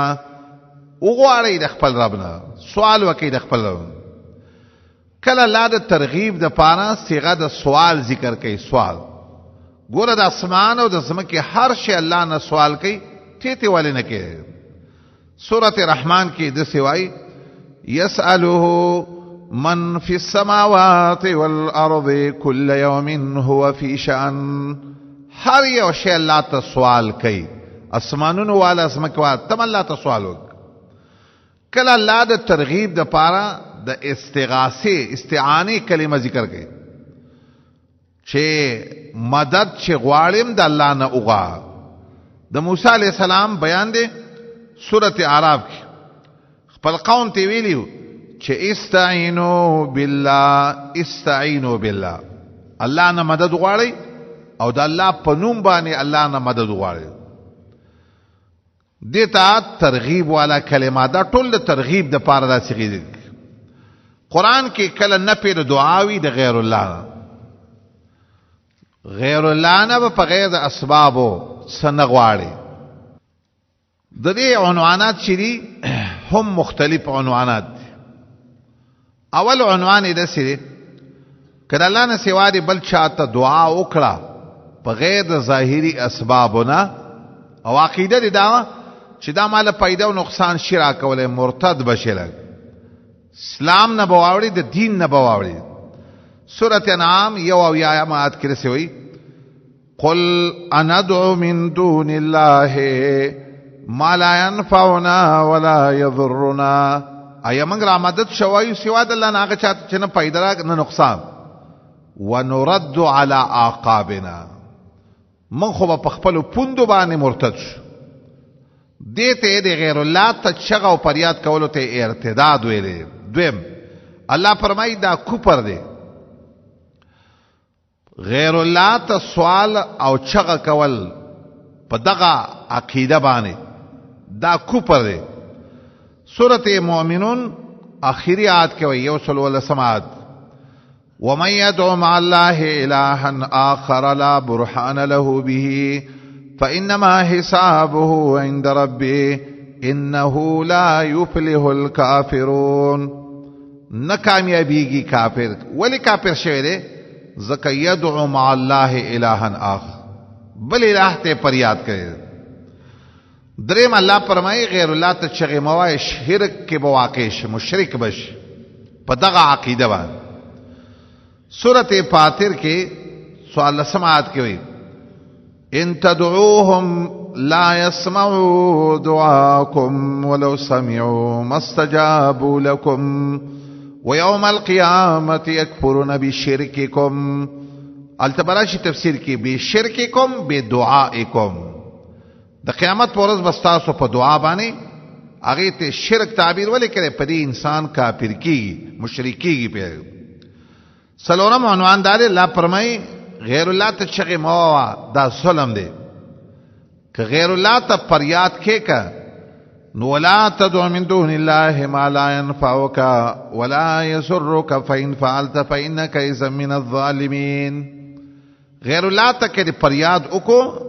Speaker 1: وغواړئ د خپل رب نه، سوال وکړئ د خپل رب. کله الله د ترغیب د پاره صيغه د سوال ذکر کوي. سوال ګوره د اسمان او د زمکه هر شی الله نه سوال کوي، ته ولې نه کوي. سورۃ الرحمن کې د سوای يسأله من في السماوات والارض كل يوم هو في شأن. هر یو شی الله ته سوال کوي، اسمانونو والا زمکه والا تم الله ته سوال وک. کله الله د ترغیب د پاره د استعانه کلمه ذکر کړي چې مدد چې غواړم د الله نه اوغا. د موسی علی السلام بیان دی سورته اعراف کې خپل قوم ته ویلیو چې استعینوا بالله الله نه مدد غواړي او د الله په نوم باندې الله نه مدد غواړي. دیتا ترغیب والا کلمات دا ټول د ترغیب د پاره دا صيغه دي. قران کې کله نه پیر دعاوی د غیر الله نه په غیر د اسبابو سنغواړي. د دې عنوانات چې دي هم مختلف عنوانات. اول عنوان یې د سری کله الله نه سوا دی بل چاته دعا وکړه په غیر د ظاهري اسبابونه او عقیده دي دا چې دا مال پیدا او نقصان شرا کوله مرتد بشله اسلام نه بواوړي د دین نه بواوړي. سورۃ انعام یو او یا آیات کې رسوي قل اندعو من دون الله ما لا ينفعنا ولا يضرنا. ایا موږ را مدد شوایو سوا د الله نه هغه چاته چې نه پیدا نه نقصان. ونرد على اعقابنا من خو په خپل پوندو باندې مرتد شو. دته د غیر الله ته چغه او پریاد کولو ته ارتداد ویلې. دویم الله فرمایي دا کوپر دی. غیر الله ته سوال او چغه کول په دغه عقیده باندې دا کوپر دی. سورته مؤمنون اخیری آیت کې وایي یو سل ول سمات ومن يدعو مع الله إلها آخر لا برهان له به فإنما حسابه عند ربه إنه لا يفلح الكافرون. نکامیابیږي کافر. ولی کافر شوی دی؟ ځکه يدعو مع الله إلها آخر بل الہ ته پریاد کوي. دریم الله فرمایي غیر الله ته چغې موای شرک کې بواقع ش مشرک بش په دغه عقیده باندې. سورۃ فاطر کې سوال سماعت کې وي ان تدعوهم لا يسمعوا دعاءكم ولو سمعوا ما استجابوا لكم ويوم القيامة يكفرون بشرككم. التبراشي تفسیر کې بشرككم بدعائكم. د قیامت پر ورځ بستاسو په دعا باندې هغه ته شرک تعبیر ولې کړي په دې انسان کافر کیږي مشرک کیږي. په سلورم عنوان دار الله فرمای غیر الله ته چغه موا دا ظلم دی. که غیر الله ته فریاد کې کا نو ولا تدع من دون الله ما لا ينفعك ولا يضرك فإن فعلت فإنك إذا من الظالمين. غیر الله ته کې فریاد وکړو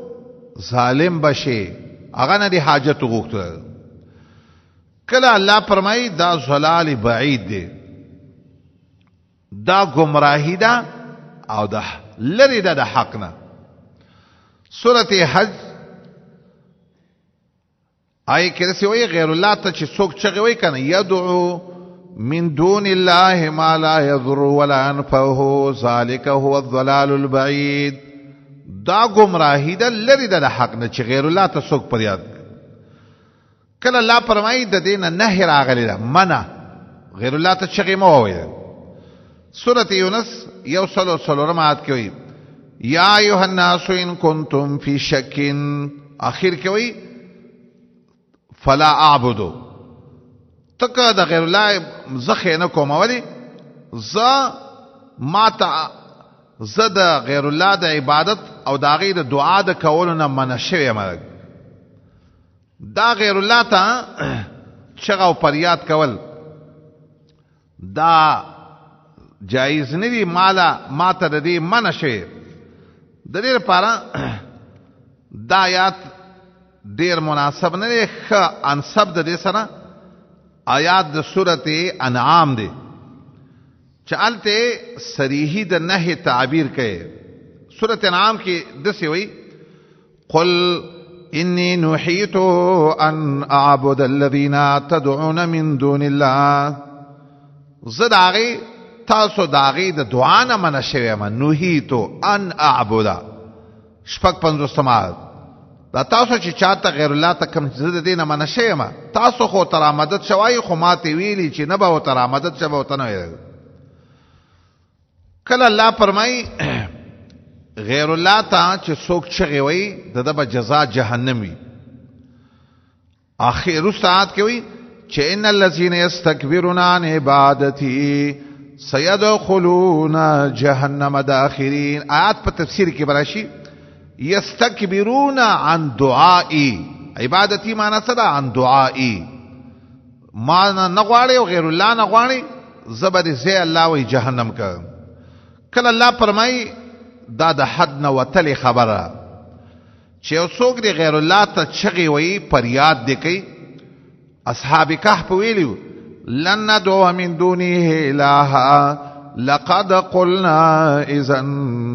Speaker 1: ظالم بشي هغه نه دی حاجت وغوښته. کله الله فرمای دا ضلال بعید دی دا گمراهی ده او ده لری ده د حق نه. سورۃ حج آی کې څه وی غیر الله ته چې څوک چغوي وي کنه يدعو من دون الله ما لا يضر ولا ينفعه ذلك هو الضلال البعید. دا گمراهی ده لری ده د حق نه چې غیر الله ته څوک پریاد. کله الله فرمایي د دین نه راغلی ده منع غیر الله ته چغې مو وي. سورۃ یونس یو سلو رمات کې وي یا ایها الناس ان کنتم فی شک اخر کې وي فلا اعبدوا. تکه د غیر الله زخه نه کوم ولی ز ماته زد غیر الله د عبادت او د غیر د دعا د کولو نه منشوي مرګ. دا غیر الله ته چغه او پریاد کول دا جایز نه دی. ماته د دې منشي. د دې لپاره دا آیات ډیر مناسب نه دی. ښه انسب د دې سره آیات د سورته انعام دی چالته صریحی د نه تعبیر کړي. سورته انعام کې دسې وایي قل انی نحیت ان اعبد الذین تدعون من دون الله. زداغي تاسو داغي د دعا نه منشوي ما نحیت ان اعبد. شپږ 50 سمات دا تاسو چې چاته غیر الله ته کوم څه د دینه منشه ما تاسو خو تر مدد شوای خو ماته ویلی چې نه به تر مدد شوه وته نه کله الله فرمای غیر الله ته چې څوک چغي وي دغه به جزاء جهنم وي اخر ساعت کې وي چې ان الذين يستكبرون عن عبادتي سيدخلون جهنم داخرين آیات په تفسیر کې براشي یستكبرون عن دعائي عبادتي معنا څه ده عن دعائي ما نه غواړي او غیر الله نه غواړي زبر زي الله وي جهنم کا کله الله فرمای دا د حد نه وتلی خبره چې څوک دی غیر الله ته چغي وي فریاد دی کوي اصحاب کهف ویلو لن ندعو من دونه الها لقد قلنا اذا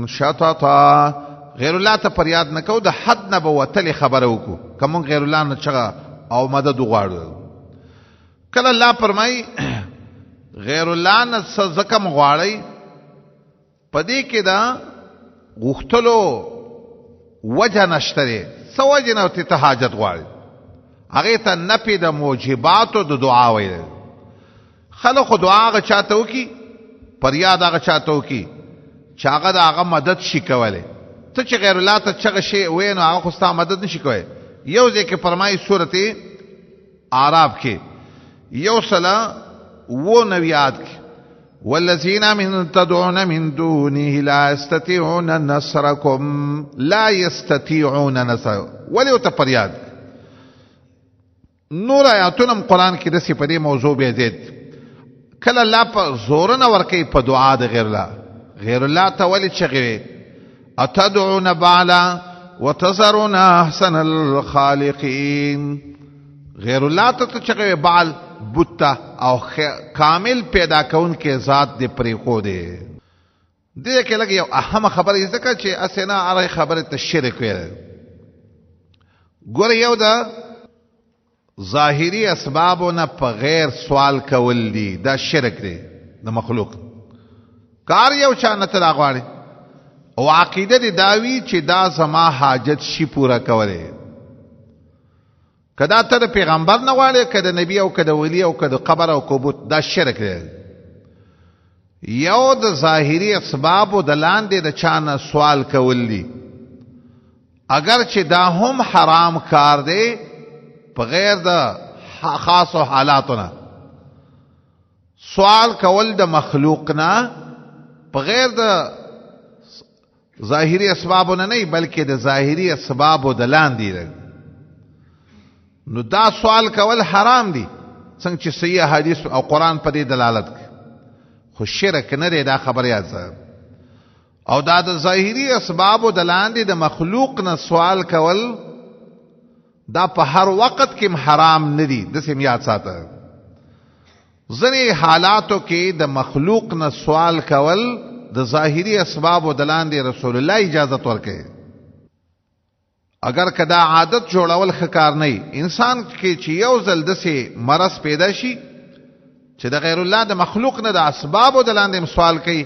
Speaker 1: شططا غیر الله ته فریاد نکو د حد نه به وتلی خبره وکړو کوم غیر الله نه چغه او مدد غواړو کله الله فرمای غیر الله نه زکم غواړي پدې کې دا غختلو وجه نشته سو وجه نه ته حاجت غواړي هغه ته نفي د موجبات د دعا وایي خلق دعا غ چاته وکي فریاد هغه چاته وکي چې هغه د هغه مدد شي کوله ته چې غیر الله ته چغه شي وینو هغه خو ستاسو مدد نشي کوي یو ځکه فرمایي سورته اعراف کې یو صلا و نویات کې والذین من تدعون من دونه لا يستطيعون نصركم لا يستطيعون نصر ولو تفریاد نور آیاتونم قران کې د سی په دې موضوع به زید کله الله په زور نه ورکی په دعا د غیر الله ته ولې چغوي اتدعون بعلا وتذرون احسن الخالقين غیر الله ته چغوي بعل بوتا او کامل پیدا کون کې ذات دې پرې خو دې دې کې لګي یو اهم خبره یې ځکه چې اسنه اره خبره ته شرک وي ګور یو دا ظاهری اسبابونه په غیر سوال کول دي دا شرک دی د مخلوق کار یو چانه ته راغواړي او عقیده دی داوی چې دا زما حاجت شي پورا کوله کدا ته پیغمبر نه غواړي کده نبی او کده ولی او کده قبر او قبوت دا شرک دی یو د ظاهری اسباب د لاندې د چانه سوال کول دي اگر چې دا هم حرام کار دی په غیر د خاص حالاتونه سوال کول د مخلوق نه په غیر د ظاهری اسبابونه نه بلکې د ظاهری اسباب د لاندې نو دا سوال کول حرام دي څنګه چې صحیح حدیث او قران په دې دلالت کوي خو شرک نه دی دا خبره یاد او دا د ظاهری اسباب د لاندې د مخلوق نه سوال کول دا په هر وخت کې حرام نه دي د سیم یاد ساته ځنې حالاتو کې د مخلوق نه سوال کول د ظاهری اسباب د لاندې رسول الله اجازه ورکړي اگر کدا عادت جوړول خکار نه انسان کې چې یو ځل دسه مرض پیدا شي چې د غیر الله د مخلوق نه د اسباب د لاندې سوال کوي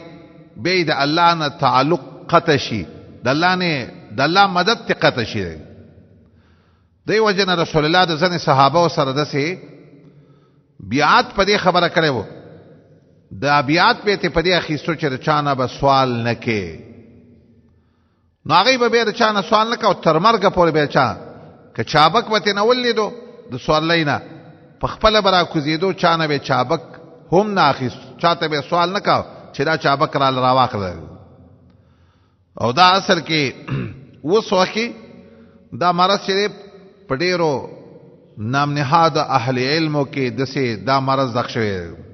Speaker 1: به د الله نه تعلق قطع شي د الله نه د الله مدد ته قطع شي دی وجنه رسول الله د ځنې صحابه سره دسه بیعت په دې خبره کړې وو د بیعت په ته په دې اخیستو چې چانه به سوال نکې ناغي به د چانه سوال نکاو تر مرګ پورې به چا که چابک وته نه ولیدو د سوال لینا په خپل برا کوزیدو چانه به چابک هم نه اخیست چاته به سوال نکاو چې دا چابک را راواخل او دا اصل کې وسوخي دا مرض چې پډیرو نام نهاد اهل علمو کې دسه دا مرض دښوي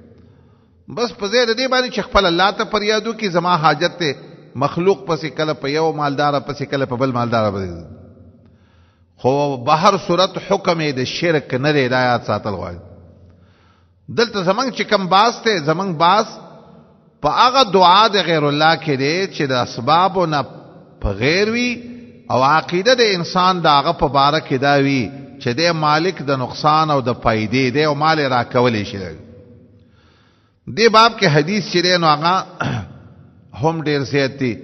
Speaker 1: بس په زیر دې باندې چې خپل الله ته فریادو کې زما حاجت ته مخلوق پسې کله په یو مالدار پسې کله په بل مالدار باندې خو بهر صورت حکم د شرک نه دی آیات ساتل غواړي دلته زمنګ چې کم باس ته زمنګ باس په هغه دعا د غیر الله کې دی چې د اسبابو نه په غیر وی او عقیده د انسان د هغه په باره کې دا وی چې د مالک د نقصان او د فائدې دی او مال را کولې شي دی باب کې حدیث چې نو هغه هم ډیر زیات دي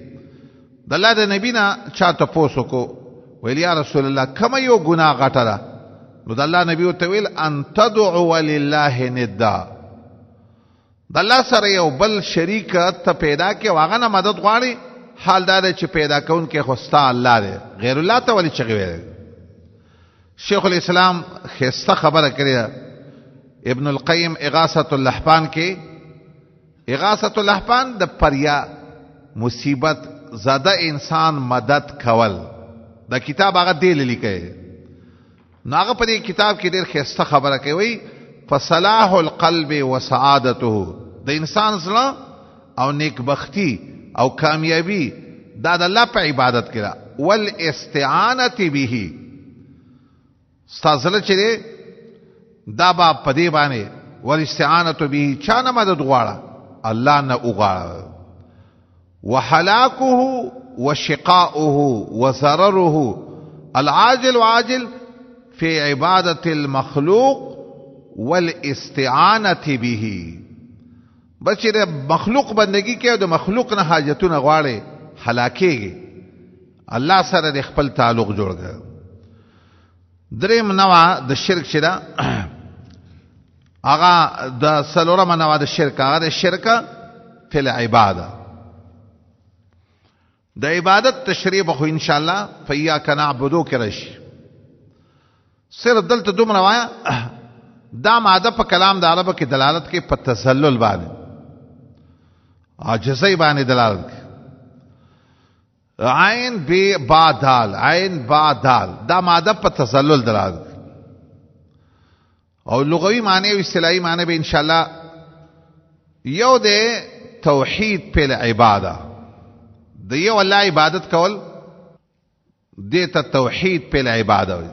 Speaker 1: د الله د نبی نه چاته پوسو کو ویل یا رسول الله کوم یو ګناه غټه ده؟ نو د الله نبی ورته ویل ان تدعو لله ندا، د الله سره یو بل شریک ته پیدا کې واغه نه مدد غواړي، حال دا دی چې پیدا کون کې خو ستا الله دی، غیر الله ته ولې چغې ویل؟ شیخ الاسلام خسته خبره کړې ابن القیم اغاثة اللحفان کې، اغاثة اللحفان د پریا مصیبت زده انسان مدد کول، دا کتاب هغه دی لیکي. نو هغه په دې کتاب کې ډېر خسته خبره کوي، فصلاح القلب وسعادته، د انسان زړه او نیکبختی او کامیابی دا د الله په عبادت کې ده. والاستعانه به، ستاسو چې دا با په دې باندې والاستعانه به چا نه مدد غواړه؟ الله نه وغواړه. وحلاكه وشقاؤه وضرره العاجل وعاجل في عبادة المخلوق والاستعانة به، بس چې مخلوق بندگی کې او د مخلوق نه حاجتونه غواړي هلاکیږي، الله سره د خپل تعلق جوړ کړي. دریم نوع د شرک چې ده هغه د څلورم نوع د شرک، هغه د شرک فی العباده. د عبادت تشریح خو ان شاء الله فیاک نعبدو کې راشي. صرف دلته دومره وایا دا ماده په کلام د عربو کې دلالت کوي په تسلل باندې، عاجزۍ باندې دلالت کوي. عین بی با دال، عین با دال، دا ماده په تسلل دلالت کوي. او لغوي معنی او اصطلاحي معنی به ان شاء الله یو د توحید په عبادت، د یو الله عبادت کول دته توحید په عبادت.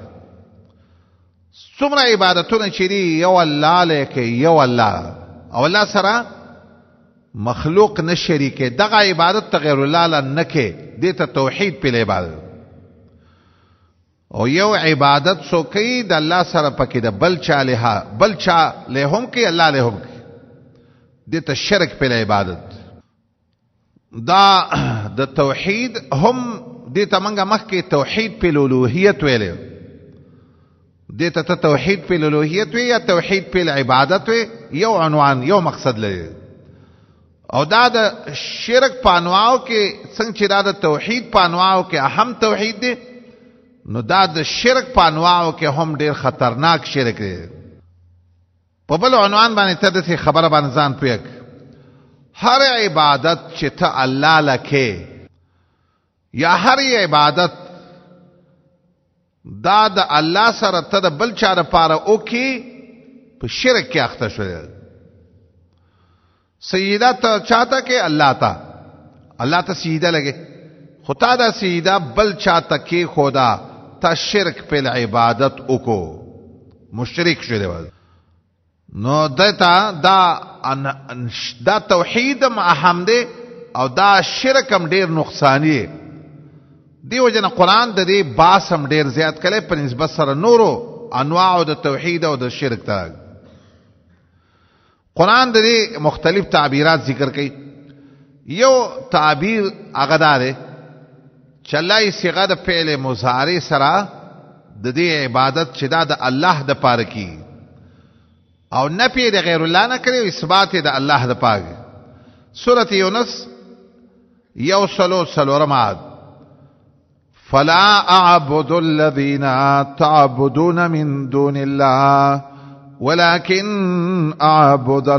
Speaker 1: څومره عبادتونه چې دی یو الله لکه یو الله او الله سره مخلوق نه شریک، دغه عبادت ته غیر الله نه کې، دته توحید په عبادت. او یو عبادت سو کوي د الله سره پکې د بل چا له بل چا له هم کې الله له هم کې، دته شرک په عبادت. دا د توحید هم دته منګه مخکې توحید په الوهیت ویلې، دته ته توحید په الوهیت وی یا توحید په عبادت وی، یو عنوان یو مقصد لري. او دا د شرک په انواعو کې څنګه چې دا د توحید په انواعو کې اهم توحید دی، نو دا د شرک په انواعو کې هم ډیر خطرناک شرک دی. په بل عنوان باندې ته د خبره باندې ځان پوهک، هر عبادت چې ته الله لکه یا هر عبادت دا د الله سره ته د بل چا لپاره وکي، په شرک کې اخته شوی. سجده ته چاته کې الله ته سجده لګي، خدا دا سجده بل چاته کې خدا تا شرک په عبادت وکو، مشرک شوی. نو دتا دا توحید اهم دی او دا شرک هم ډیر نقصانی. دیو جن قرآن د دې باس هم ډیر زیات کړي په نسبت سره نورو انواع د توحید او د شرک ته. قرآن د دې مختلف تعبیرات ذکر کوي. یو تعبیر هغه ده چې الله یې صيغه د فعل مضارع سره د دې عبادت چې دا د الله د پاره کی، او نفی د غیر الله نه کړي، اثبات د الله د پاره. سورۃ یونس یو سلورم آیت، فلا اعبد الذين تعبدون من دون الله ولكن اعبد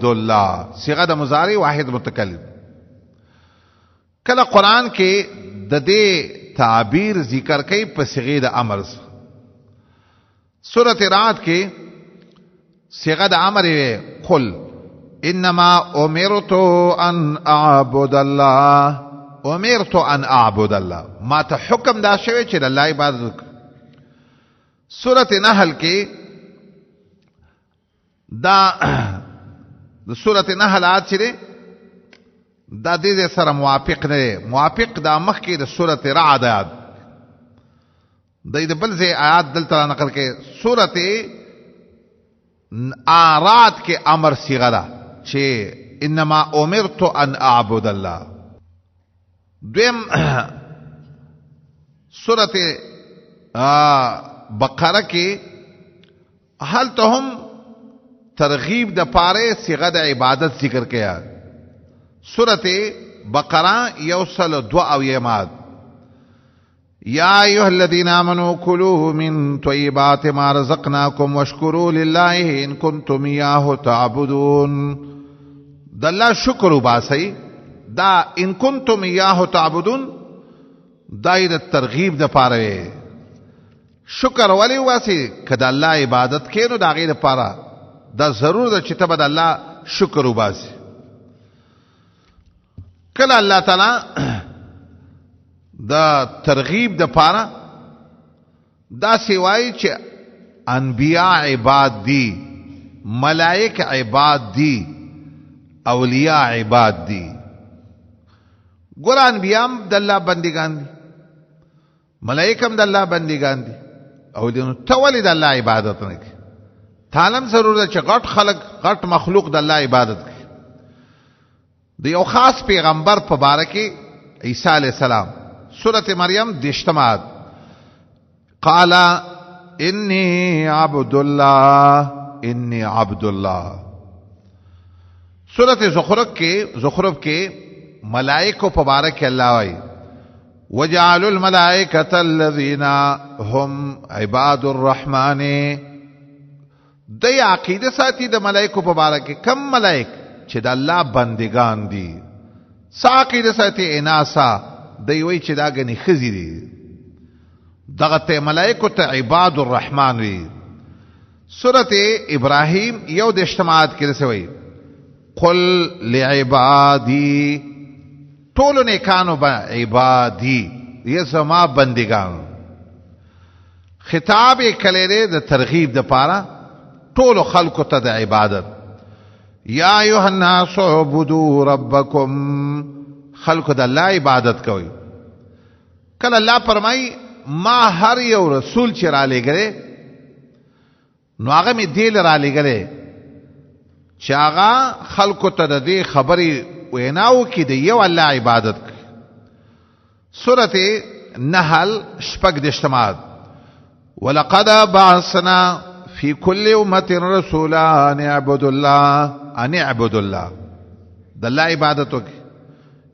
Speaker 1: الله. صيغه د مضارع واحد متکلم. کله قران کې د دې تعبیر ذکر کوي په صيغه د امر. سورۃ رعد کې صيغه د امر قل انما امرت ان اعبد الله، امرت ان اعبد الله، ما ته حکم دا شوی چې د الله عبادت وکړه. سورۃ نحل کې دا د سورۃ نحل آیات چې دا دې سره موافق نه، موافق دا مخ کې د سورۃ رعد آیات د بل ځای آیات دلته نقل کې. سورۃ اعراض کې امر صيغه ده چې انما امرت ان اعبد الله. دویم سورت بقره کې هلته هم ترغیب د پاره صيغه د عبادت ذکر کیا. سورت بقره یوصل 2 اویمات. یا ایها الذین آمنوا کلوا من طیبات ما رزقناکم واشکروا لله ان کنتم ایاه تعبدون. د الله شکر وباسئ. دا ان کنتم ایاه تعبدون دایره ترغیب د پاره. شکر ولی واسي کله الله عبادت کینو دا غیر پاره دا ضرور ده چې ته د الله شکر وباسي. کله الله تعالی دا ترغیب د پاره دا سیوای چې انبیاء عباد دي، ملائک عباد دي، اولیاء عباد دي. ګور انبیاء د الله بندگان دي، ملائکه د الله بندگان دي، او دې ته ولې د الله عبادت نه کوي؟ تعلم ضرور ده چې غټ خلق غټ مخلوق د الله عبادت کوي. د یو خاص پیغمبر په باره کې عیسی علیہ السلام سورت مریم دشتمات قال انی عبد الله انی عبد الله. سورت زخرف کې ملائکو په باره کې الله وايي وجعلوا الملائکة الذین هم عباد الرحمن. د عقیده ساتي د ملائکو په باره کې. کم ملائک چې د الله بندگان دي. عقیده ساتي اناسا دی وی چې دا غني خزي دي. دغه ته ملائکو ته عباد الرحمن وی. سورت ابراهیم یو د اجتماعات کې رسوي قل لعبادی ټول نیکانو با عبادی یہ زما بندگان. خطاب کله د ترغیب د پاره ټول خلق ته د عبادت. یا ایها الناس اعبدوا ربکم. خلق د الله عبادت کوي. کله الله فرمای ما هر یو رسول چې را لګره نو هغه می دیل را لګره چې هغه خلق ته د دې خبري ویناو کې د یو الله عبادت کوي. سورت نحل شپږ دشتمات ولقد بعثنا فی کل امت رسولا ان اعبدوا الله ان اعبدوا الله. د الله عبادت وکي.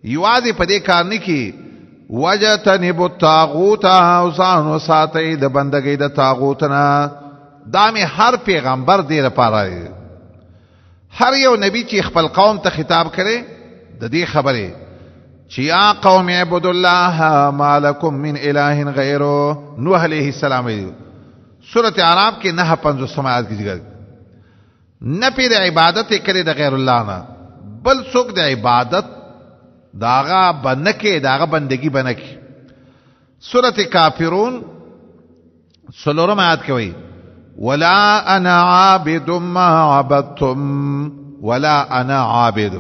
Speaker 1: یوازې په دې کار نه کې وجتنبوا الطاغوت او ځان وساتئ د بندګۍ د طاغوت نه. دا مې هر پیغمبر دې لپاره هر یو نبی چې خپل قوم ته خطاب کړي د دې خبره چې یا قوم اعبدوا الله ما لكم من اله غیره. نوح علیہ السلام سورۃ اعراف کې 9 سمات کې ذکر نه پیر عبادت کړي د غیر الله نه بل څوک د عبادت داغه بنکه داغه بندگی بنکه. سورۃ کافرون سلورم آیات کې وایي ولا انا عابد ما عبدتم ولا انا عابد.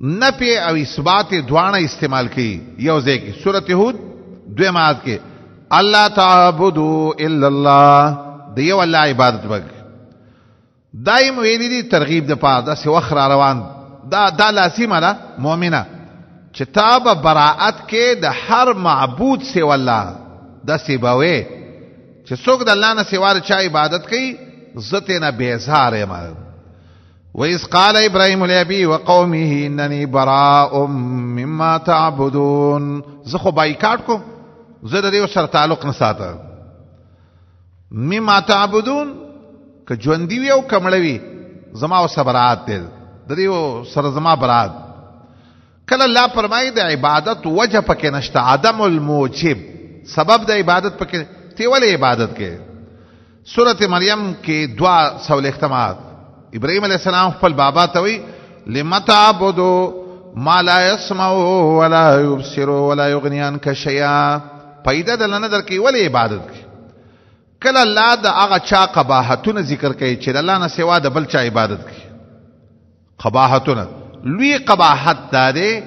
Speaker 1: نفی او اثبات دوانه استعمال کی یو ځای کې سورۃ هود 2 آیات کې الله تعبدوا الا الله. دیو الله عبادت وک. دایم ویلی دی ترغیب د پاره د سوخ را روان دا لازمه ده مؤمنه چې تاب براءت کې د هر معبود سی والله د سیبوي چې څوک د الله نه سیوار چا عبادت کوي زته نه بیزار یم. وَإِذْ قَالَ إِبْرَاهِيمُ لِأَبِيهِ وَقَوْمِهِ إِنَّنِي بَرَاءٌ مِّمَّا تَعْبُدُونَ. زه خو بایکاټ کوم، زه د دې سره تعلق نه ساتم. مِّمَّا تَعْبُدُونَ که ژوندي وي او کمړوي زما او صبرات دي د دې سره زما برات. کله الله فرمایي د عبادت وجه پکې نشته. عدم الموجب سبب د عبادت پکې تی ولې عبادت کې. سورۃ مریم کې 2 اختمات ابراهيم عليه السلام خپل بابا ته وی لمتعبدوا ما لا يسمع ولا يبصر ولا يغني عنك شيئا. پیدا دلنه در کې ولې عبادت کې. کله الله د هغه چا قباحتونه ذکر کوي چې الله نه سوا د بل چا عبادت کوي. قباحتونه لوی قباحت داره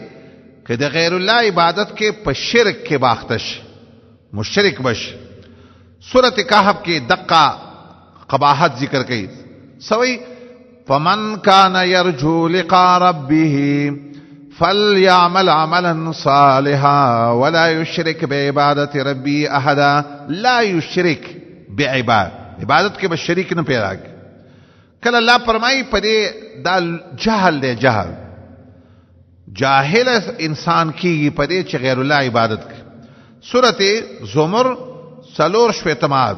Speaker 1: که د غیر الله عبادت کې په شرک کې باختش مشرک بش. سورۃ کهف کې دقه قباحت ذکر کړي سوي فمن كان يرجو لقاء ربه فَلْيَعْمَلْ عَمَلًا صَالِحًا وَلَا يُشْرِكْ بِعِبَادَةِ رَبِّهِ أَحَدًا. لا یشرک عبادت کې به شریک نه پیدا کی. کله الله فرمایي په دې دا جهل دی، جاهل انسان کیږي په دې چې غیر الله عبادت کوي. سورته زمر 4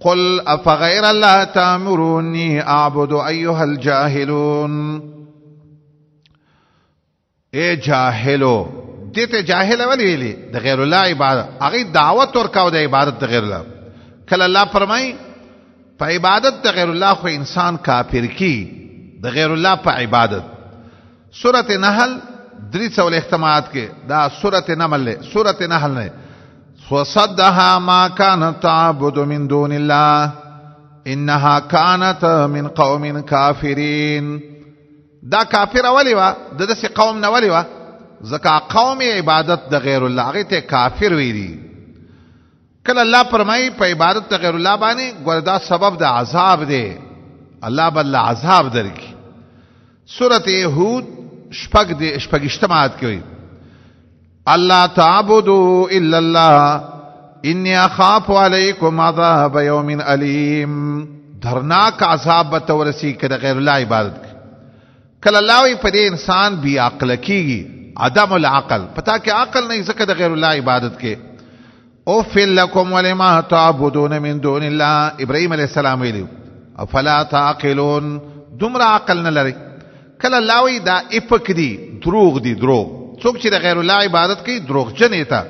Speaker 1: قل افغیر الله تامرونی اعبد ایها الجاهلون. اے جاهلو، دته جاهل ولی ویلی د غیر الله عبادت، هغه دعوت ورکاو د عبادت د غیر الله. کله الله فرمای په عبادت د غیر الله خو انسان کافر کی د غیر الله په عبادت. سورۃ نحل 300 اختمات کې دا سورۃ نحل نه وصدها ما كانت تعبد من دون الله انها كانت من قوم كافرين. دا کافر اولی وا د دسې قوم نه ولی وا ځکه قوم عبادت د غیر الله هغه ته کافر ویلي. کله الله فرمایي په عبادت د غیر الله باندې ګوردا سبب د عذاب دی، الله بل عذاب درکي. سورته هود شپږ اجتماعات کوي الله تعبدوا الا الله انی اخاف علیکم عذاب یوم علیم. درناک عذاب به تورسی کده غیر الله عبادت کی. کله الله وی په دې انسان بی عقل کیږي، عدم العقل، پتا کې عقل نه ځکه د غیر الله عبادت کې. او فلکم ولما تعبدون من دون الله. ابراهیم علیہ السلام ویلو افلا تعقلون، دومره عقل نه لري. کله الله وی دا افک دی، دروغ دی، دروغ څوک چې د غیر الله عبادت کوي دروغ جن تا.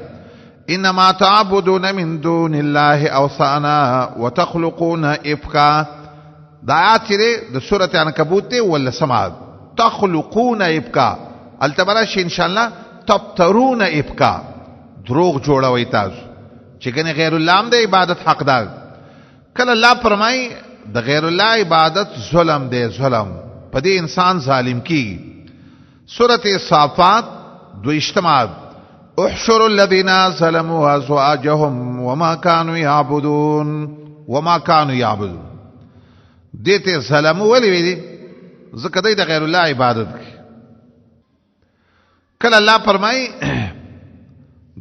Speaker 1: انما تعبدون من دون الله اوثانا وتخلقون افکا. دا آیات چې د سورۃ عنکبوت دی ول سماعت تخلقون افکا التبرش ان شاء الله تبترون افکا، دروغ جوړوي تاسو چې کنه غیر الله هم د عبادت حقدار. کله الله فرمای د غیر الله عبادت ظلم دی، ظلم په دې انسان ظالم کی. سورۃ صافات 2 اجتماعات احشر الذين ظلموا ازواجهم وما كانوا يعبدون. دته ظلموا ولی وی ځکه د غیر الله عبادت کوي. کله الله فرمای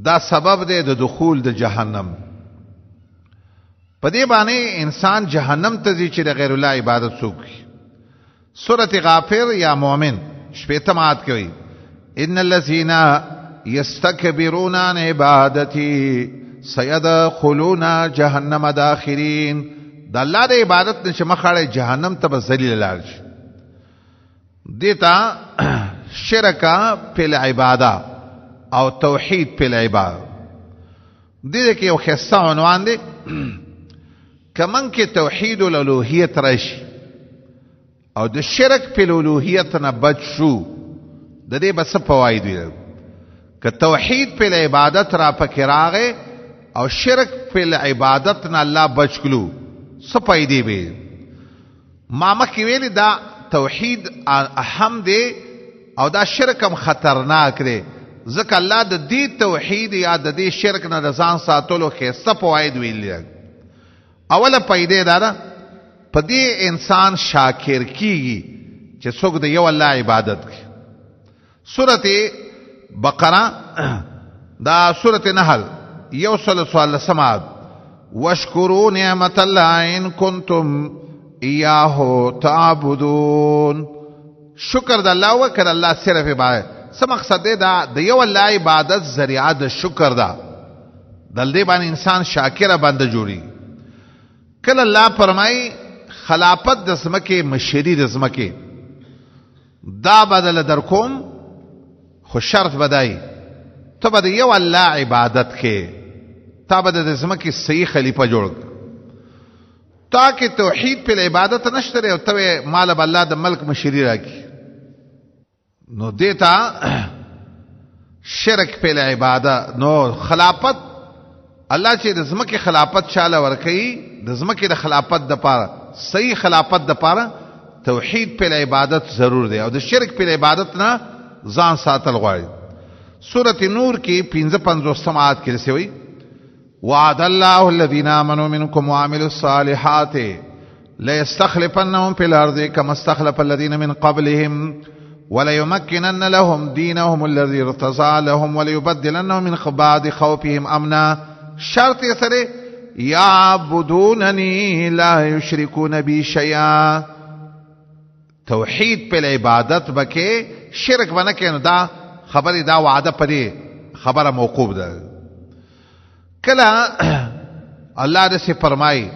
Speaker 1: دا سبب دی د دخول د جهنم، په دې باندې انسان جهنم ته ځي چې د غیر الله عبادت وکړي. سورۃ غافر یا مؤمن 8 کوي ان الذين يستكبرون عن عبادتي سيدخلون جهنم داخرين. د الله د عبادت نشه مخاړه جهنم ته به ذلیل لار شي. دیتا شرک په العباده او توحید په العباده. دې کې یو خاصه عنوان دی کمن کې توحید الالوهیت راشي او د شرک په الالوهیت نه بچ شو، د دې بس فواید دي. که توحید په عبادت را پکې راغې او شرک په عبادت نه الله بچ کلو څه فائدې به. ما مخکې ویلي دا توحید اهم دی او دا شرک هم خطرناک دی، ځکه الله د دې توحید یا د دې شرک نه د ځان ساتلو کې څه فواید ویلي. اوله فائدې دا په دې انسان شاکر کیږي چې څوک د یو الله عبادت کوي. سورته بقره دا سورته نحل 1 واشکروا نعمت الله ان کنتم ایاه تعبدون. شکر د الله وکړه، الله صرف عبادت. څه مقصد دی دا د یو الله عبادت ذریعہ د شکر ده، دل دې باندې انسان شاکر بنده جوړي. کله الله فرمای خلافت د زمکه مشری د زمکه دا بدل در کوم، خو شرط بدای ته به یو الله عبادت کې، تا به د زمکه صحیح خلیفہ جوړ تاکہ توحید په عبادت نشته او ته مال به الله د ملک مشری راکی. نو دیتا شرک په عبادت. نو خلافت الله چې د زمکه خلافت شاله ورکي، د زمکه د خلافت د پاره صحیح خلافت د پاره توحید په عبادت ضرور دی او د شرک په عبادت نه ځان ساتل غواړي. سورۃ نور کې 55 آیات کې رسوي وعد الله الذين آمنوا منكم وعملوا الصالحات ليستخلفنهم في الأرض كما استخلف الذين من قبلهم وليمكنن لهم دينهم الذي ارتضى لهم وليبدلنهم من بعد خوفهم امنا. شرط سره یعبدوننی لا یشرکون بی شیئا. توحید پر عبادت بکے شرک بنکے نو دا خبر دا وعده پدی خبر موقوف ده. کلا اللہ دے سے فرمائی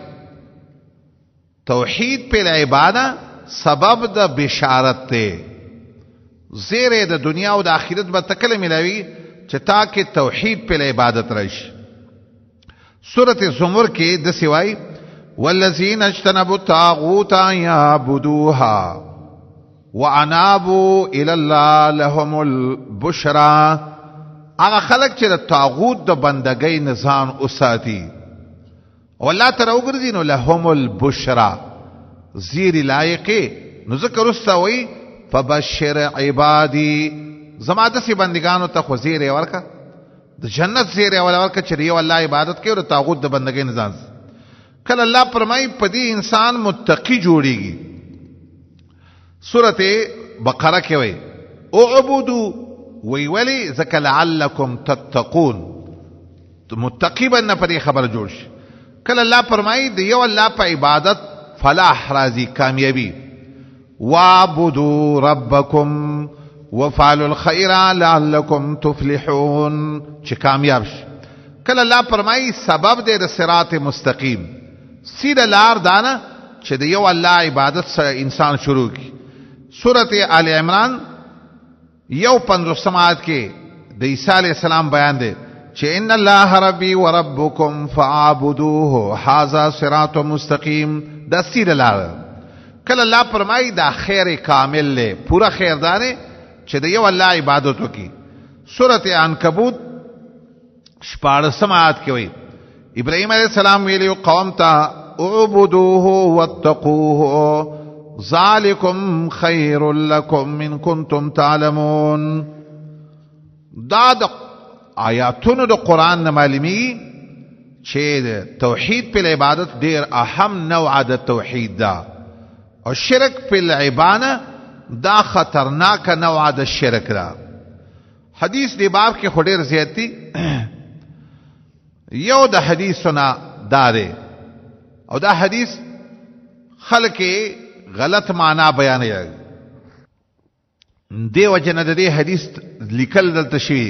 Speaker 1: توحید پر عبادت سبب د بشارت ته زیره د دنیا او د آخرت به تکل ملاوی چې تا کې توحید پر عبادت راشي. سورۃ زمر کې د سوای والذین اجتنبوا الطاغوت یعبدوها وانابوا الى الله لهم البشرى. هغه خلق چې د طاغوت د بندګۍ نظام اوساتي او الله تعالی وګرځي نو لهم البشرى زیر لایقی. نو ذکر استوی فبشر عبادی زما دسی بندگانو ته خو زیر ورکا د جنت زیر ورکا چې یو الله عبادت کوي او طاغوت د بندګۍ نظام. کله الله فرمای پدی انسان متقی جوړیږي. سورته بقره کې وای اعبدوا وی ولی ذک لعلکم تتقون. متقی بن پدی خبر جوړ شي. کله الله فرمای دی یو الله په عبادت فلاح راضی کامیابی. وعبدوا ربکم وفعلوا الخير لعلکم تفلحون چې کامیاب شي. کله الله فرمایي سبب دې د صراط مستقیم سیده لار دانا چې د یو الله عبادت سره انسان شروع کی. سورته آل عمران یو 15 آیت کې د عیسی علی السلام بیان دی چې ان الله ربي وربكم فاعبدوه هذا صراط مستقیم. دا سیده لار. کله الله فرمایي دا خیر کامل له پورا خیر دانه چې د یو الله عبادت وکي. سورته عنکبوت 14 آیات کې وایي ابراهيم عليه السلام ویلو قوم ته اعبدوه واتقوه ذالکم خیر لکم ان کنتم تعلمون. دا د آیاتونو د قران نه معلومی چې توحید په عبادت ډیر اهم نوع د توحید ده او شرک په عبادت دا خطرناک نوع د شرک ده. حدیث دی باب کې خډیر زیاتی یو د حدیثنا داره او دا حدیث خلک غلط معنا بیانوي. دیو جن د دې حدیث لیکل دلته شي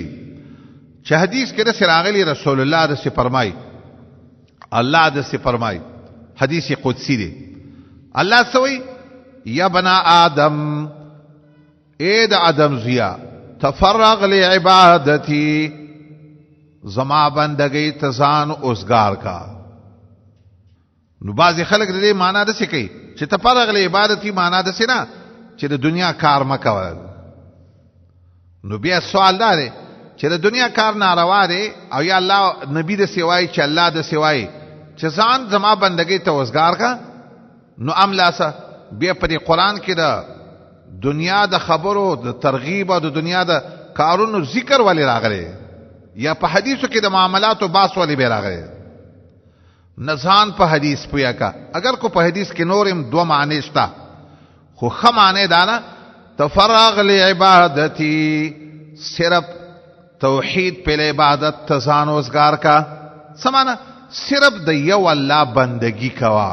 Speaker 1: چې حدیث کې رسول راغلی رسول الله د فرمای الله د فرمای حدیث قدسی دی. الله سوی یا بنا آدم اے د آدم زیا تفرغ لعبادتی زما بندگی تزان اوسگار کا. نو بعضی خلق دې معنا د څه کوي چې تفرغ لعبادتی معنا د څه نه چې د دنیا کار مکو. نو بیا سوال دار چې د دنیا کار ناروا دی او یا الله نبی د سیوای چې الله د سیوای چې ځان زما بندگی ته اوسگار کا. نو املاسه بیا په قرآن کې د دنیا د خبرو د ترغیب او د دنیا د کارونو ذکر ولی راغلی یا په حدیثو کې د معاملاتو باس ولی به راغلی. نزان په حدیث پویا کا اگر کو په حدیث کې نورم دو معنی شتا خو خمانه دانا تفرغ لعبادتی صرف توحید په عبادت تزان اوسگار کا. سمانا صرف د یو الله بندگی کوا.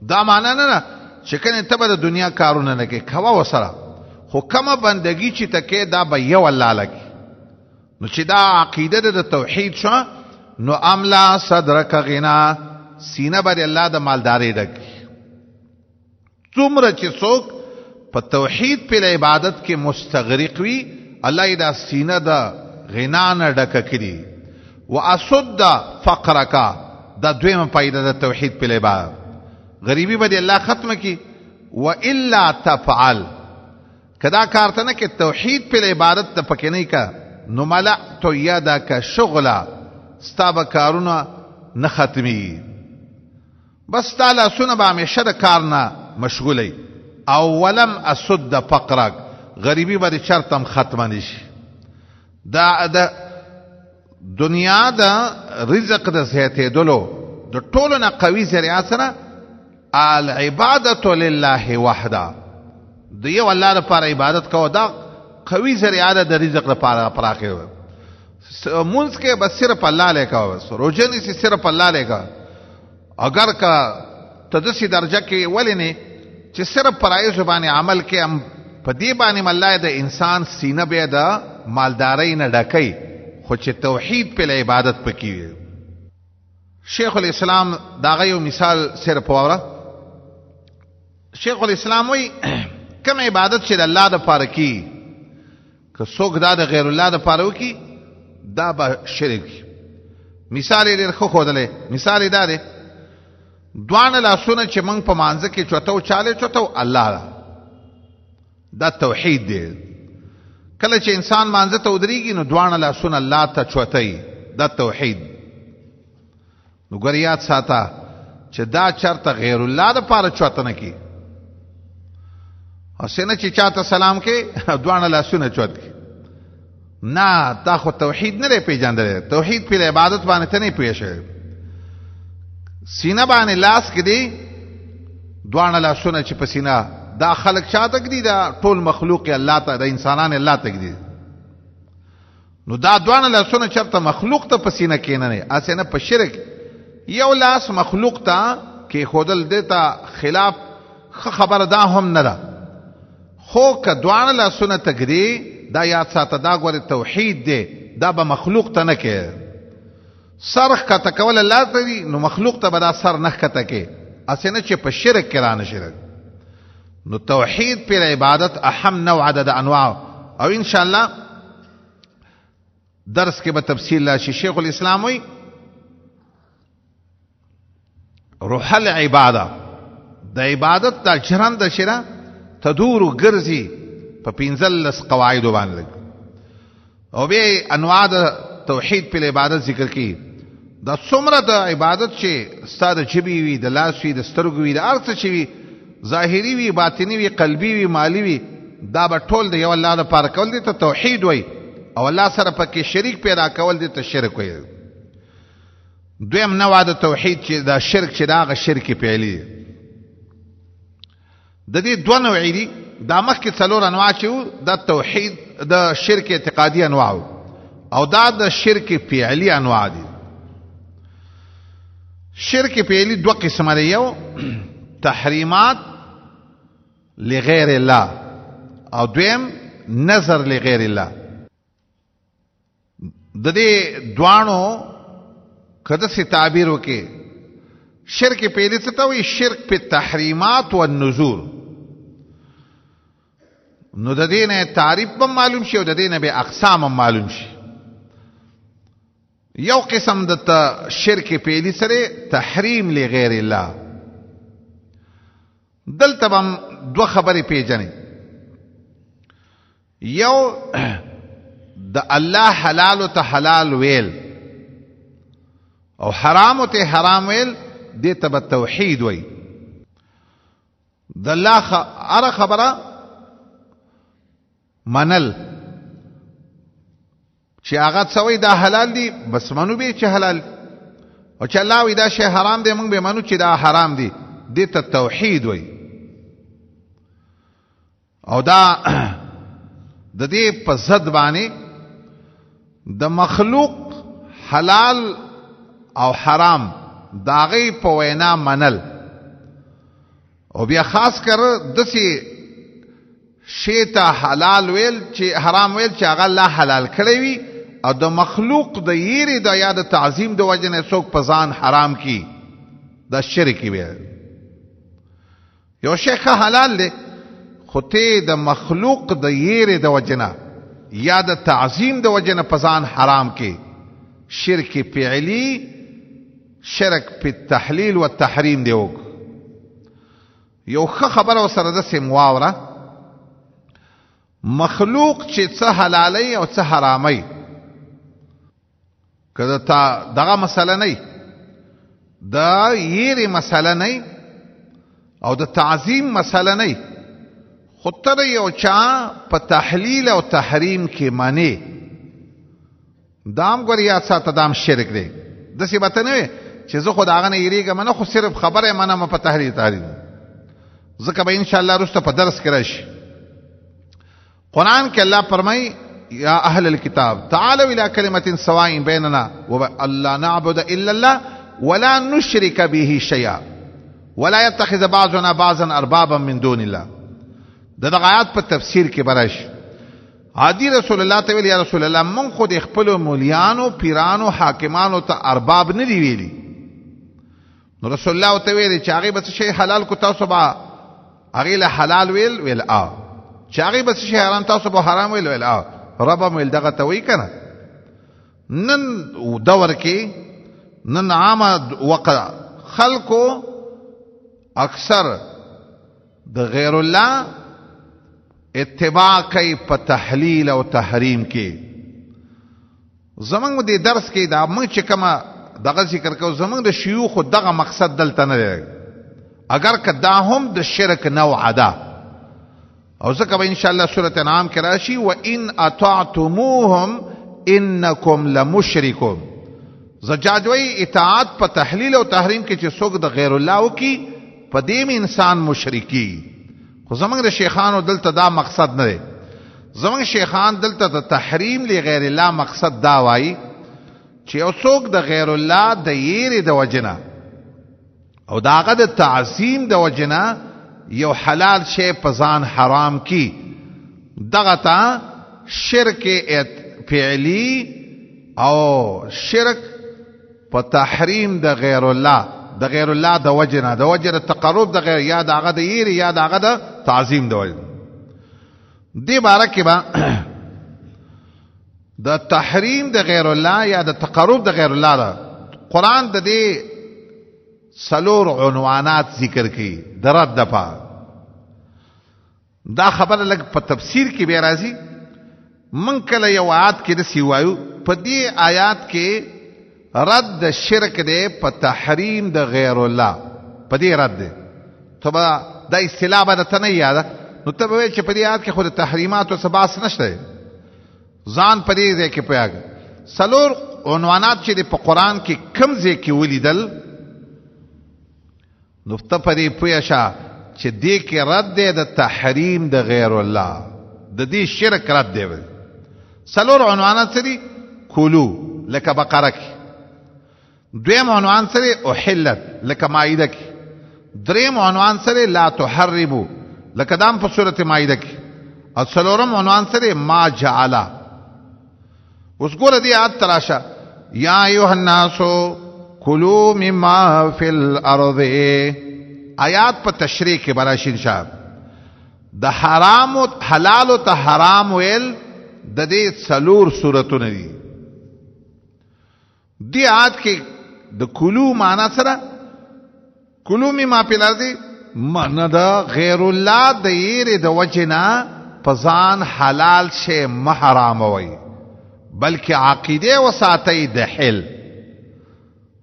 Speaker 1: دا معنا نه چې کنه ته به د دنیا کارونه نه کې کوا وسره خو کومه بندگی چې تکې دا به یو الله لګي. نو چې دا عقیده د توحید شو نو املا صدرک غنا سینه بر الله د مالداري ډک. څومره چې څوک په توحید په عبادت کې مستغرق وي الله دا سینه د غنا نه ډک کړي. واسد فقرک دا دویمه فائدہ د توحید په عبادت. غریبی به الله ختم کی. و الا تفعل کدا کارته نه کې توحید په عبادت ته پکې نه کا نو ملأ تو یادا کا شغلا ستاب کارونه نه ختمي. بس تعالی سونه به همیشه د کار نه مشغولې. او ولم اسد فقرک غریبی به شرطم ختم نشي. دا د دنیا د رزق د زیاتې دلو د ټولو نه قوي ذریعہ سره العبادت لله وحده د یو الله لپاره عبادت کوو دا قوي ذریعہ ده د رزق لپاره پراخه منځ کې بس صرف الله لیکا بس روزه نه صرف الله لیکا اگر کا تدسی درجه کې ولنه چې صرف پرای زبانه عمل کې هم په دې باندې الله د انسان سینه به د مالداري نه ډکې خو چې توحید په عبادت پکې شیخ الاسلام دا یو مثال صرف وره شیخ الاسلام وی کوم عبادت چې الله د پاره کی که څوک دا د غیر الله د پاره وکي دا به شرک مثال یې خو خودلې مثال دا دی دوان لاسونه چې موږ په مانځ کې چوتو چاله چوتو الله دا توحید دی کله چې انسان مانځ ته ودرېږي نو دوان لاسونه الله ته چوتای دا توحید نو ګریات ساته چې دا چرته غیر الله د پاره چوتنه کی اسنه چې چاته سلام کې دوان لاسونه چوت کی نه دا خو توحید نه پیژندل توحید په عبادت باندې ته نه پیښه سینه باندې لاس کې دی دوان لاسونه چې په سینه دا خلق چاته کې دي دا ټول مخلوق الله ته د انسانان الله ته کې دي نو دا دوان لاسونه چرته مخلوق ته په سینه کې نه اسنه په شرک یو لاس مخلوق ته کې خودل دیتا خلاف خبر دا هم نه ده خو که دوان لاسونه تګدي دا یاد ساته دا ګوره توحید دی دا به مخلوق ته نه کې سرخ کا تکول الله ته دی نو مخلوق ته به دا سر نه کته کې اسنه چې په شرک کې رانه شرک نو توحید پر عبادت اهم نوع عدد انواع او ان شاء الله درس کې به تفصیل راشي شیخ الاسلام وی روح العباده د عبادت د جران د شرا تدور ګرځي په پنځلس قواعد باندې او به انواع د توحید په عبادت ذکر کی دا څومره د عبادت چې ستاسو جبي وي د لاس وي د سترګو وي د ارث چې وي ظاهري وي باطني وي قلبي وي مالی وي دا به ټول د یو الله لپاره کول دي ته توحید وي او الله سره پکې شریک پیدا کول دي ته شرک وي دویم نوع د توحید چې دا شرک چې دا غ شرک پیلي د دې دوه نوع دي دا مخکې څلور انواع چې د توحید د شرک اعتقادي انواع او دا د شرک فعلی انواع دي شرک فعلی دوه قسمه دي یو تحریمات لغیر الله او دویم نظر لغیر الله د دې دوانو کده سي تعبیر وکي شرک فعلی څه ته وي شرک په تحریمات او النذور نو د دې نه تعریف به معلوم شي او د دې نه به اقسام هم معلوم شي یو قسم د شرک پیلی سره تحریم لغیر الله دلته هم دوه خبرې پیژنې یو د الله حلال ته حلال ویل او حرام ته حرام ویل دې ته توحید وای د الله اره خبره منل چې هغه څوی دا حلال دي بس منو به چې حلال او چې الله وی دا شی حرام دی موږ به منو چې دا حرام دي دې ته توحید وای او دا د دې په ضد باندې د مخلوق حلال او حرام داغي په وینا منل او بیا خاص کر دسی شیطا حلال ویل چې حرام ویل چې هغه الله حلال کړی وي او د مخلوق د یری د یاد تعظیم د وجه نه څوک په ځان حرام کی دا شرک وي یو شی حلال دی خو ته د مخلوق د یری د وجه نه یا د تعظیم د وجه نه په ځان حرام کی شرک فعلی شرک په تحلیل او تحریم دی یو خبر او سره د سمواوره مخلوق چې څه حلالي او څه حرامي کله تا دغه مسله نه دا یری مسله نه او د تعظیم مسله نه خطر یو چا په تحلیل او تحریم کې معنی دام ګوریا ساته دام شرک دی د څه بته نه چې زه خدای نه یریګم نه خو صرف خبره منه په تحلیل ځکه به ان شاء الله رسته په درس کې راشي قرآن کې الله فرمای یا اهل الكتاب تعالوا الى كلمة سواء بيننا ولا نعبد الا الله ولا نشرك به شيئا ولا يتخذ بعضنا بعضا اربابا من دون الله. دغه آیات په تفسیر کې برش عادی رسول الله ته ویل یا رسول الله مونږ خو د خپل مولیانو پیرانو حاکمانو ته ارباب نه دی ویلي. نو رسول الله ته ویل چې هغه به شی حلال کو تاسو به هغه له حلال ویل چې هغه به شی حرام تاسو به حرام ویل رب مل دغه ته وی کنه. نن دور کې نن عام وقع خلقو اکثر د غیر الله اتباع کوي په تحلیل او تحریم کې. زمونږ د درس کې دا موږ چې کومه دغه ذکر کوو زمونږ د شيوخ دغه مقصد دلته نه دی اگر کدا هم د شرک نوع ده او ځکه به ان شاء الله سوره انعام کې راشي وان اطعتموهم انکم لمشرکون. زجاجوی اطاعت په تحلیل او تحریم کې چې څوک د غیر الله وکي په دې انسان مشرکی. خو زمونږ د شیخانو دلته دا مقصد نه دی. زمونږ شیخان دلته د تحریم لغیر الله مقصد دا وایي چې یو څوک د غیر الله د یېرې د وجنه او د هغه د تعظیم د وجنه یو حلال شی په ځان حرام کی دغه ته شرک فعلی او شرک په تحریم د غیر الله د وجنه د وجنه تقرب د غیر یا د هغه د یېرې یا د هغه د تعظیم د وجنه. دې باره کې به د تحریم د غیر الله یا د تقرب د غیر الله دا قرآن د دې سلور عنوانات ذکر کی د رد دپا. دا خبر لګ په تفسیر کې بیا راځي. من کله یو آیات کې دسی وایو په دې آیات کې رد د شرک دی په تحریم د غیر الله په دې رد دی. ته به دا اصطلاح به درته نه یاده نو ته به وایې چې په دې آیات کې خو د تحریماتو څه بحث نشته. ځان په دې ځای کې پوهېږه سلور عنوانات چې په قرآن کې کوم ځای کې ولیدل نو ته په دې پوهه شه چې دې کې رد دی د تحریم د غیر الله د دې شرک رد دی. سلور عنوانات څه دي؟ کلو لکه بقره کې. دویم عنوان سره احلت لکه مائده کې. دریم عنوان سره لا تحرموا لکه دام په سورته مائده کې. او څلورم عنوان سره ما جعل. اوس ګوره دې آیات تراشه یا ایها الناس کلوا مما فی الارض. آیات په تشریح کې براشي انشاء د حرام او حلال او ته حرام ویل د دې څلور سورتونه دي. دې آیات کې د کلو معنا سره کلو مما فی الارض معنا دا غیر الله د یېرې د وجنا پزان حلال شی محرام وي بلکې عقیده وساتي د حل.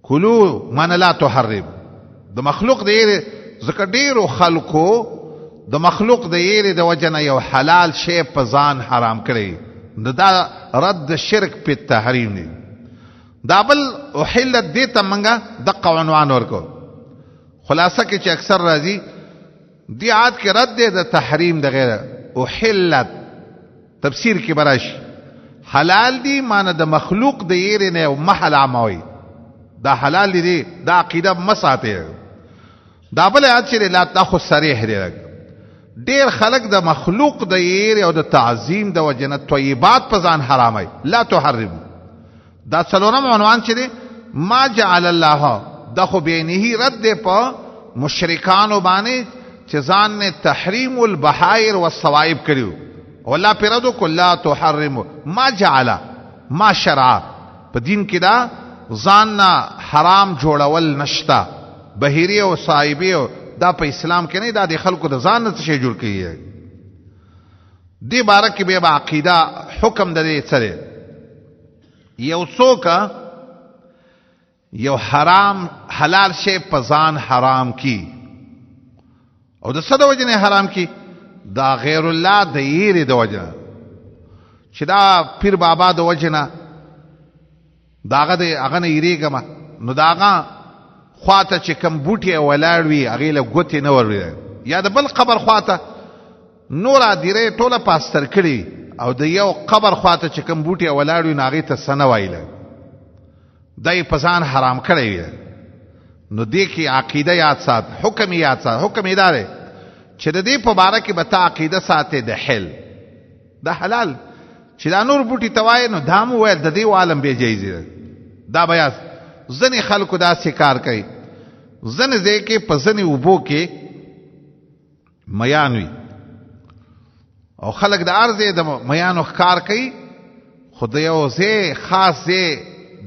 Speaker 1: کلو معنا لا تحرم د مخلوق د یېرې ځکه ډیرو خلکو د مخلوق د یېرې د وجنا یو حلال شی پزان حرام کړي. دا رد شرک په تحریم دی. دا بل احلت دیتا منگا دقا عنوان ورکو. خلاصه کې چې اکثر راځي دی آیات کې رد دی د تحریم د غیر احلت. تفسیر کې براش حلال دی معنی د مخلوق د یېرې نه او محراموي. دا حلال دی دا عقیده مساته. دا بل آیات چې لا تاخذ صریح دی ډیر خلق د مخلوق د یېرې او د تعظیم د وجنه طیبات په ځان حرامي لا تحرم. دا څلورم عنوان چې دی ما جعل الله دا خو بینه رد دی په مشرکانو باندې چې ځان نه تحریم البحائر والصوائب کړیو والله پیرادو کلا تحرم ما جعل ما شرع په دین کې دا ځان نه حرام جوړول نشتا. بحیری او صایبی دا په اسلام کې نه دا د خلکو د ځان نه څه جوړ کړي. دې باره کې به عقیده حکم د دې سره یو څوک یو حرام حلال شی په ځان حرام کی او د څه د وجې نه حرام کی دا غیر الله د یېرې د وجې نه چې دا پیر بابا د وجې نه دا هغه نه یېرېږم نو دا هغه خواته چې کم بوټي ولاړ وي هغې له ګوتې نه ور یا د بل قبر خواته نور ادیره ټوله پاستر کړي او د یو قبر خواته چې کوم بوټي ولاړو ناغي ته سنه وایله دای په ځان حرام کړی وي. نو دې کې عقیده یاد سات، حکم یاد سات. حکم اداره چې د دې په باره کې به تا عقیده ساتې د حل د حلال چې دا نور بوټي توای نو دام ویل د دې عالم به جایز دا بیا ځنې خلکو دا سکار کوي. ځنې ځکه په ځنې وبو کې میانوي او خلک د ارزه د میانو ښکار کوي، خدای یو زه خاص زه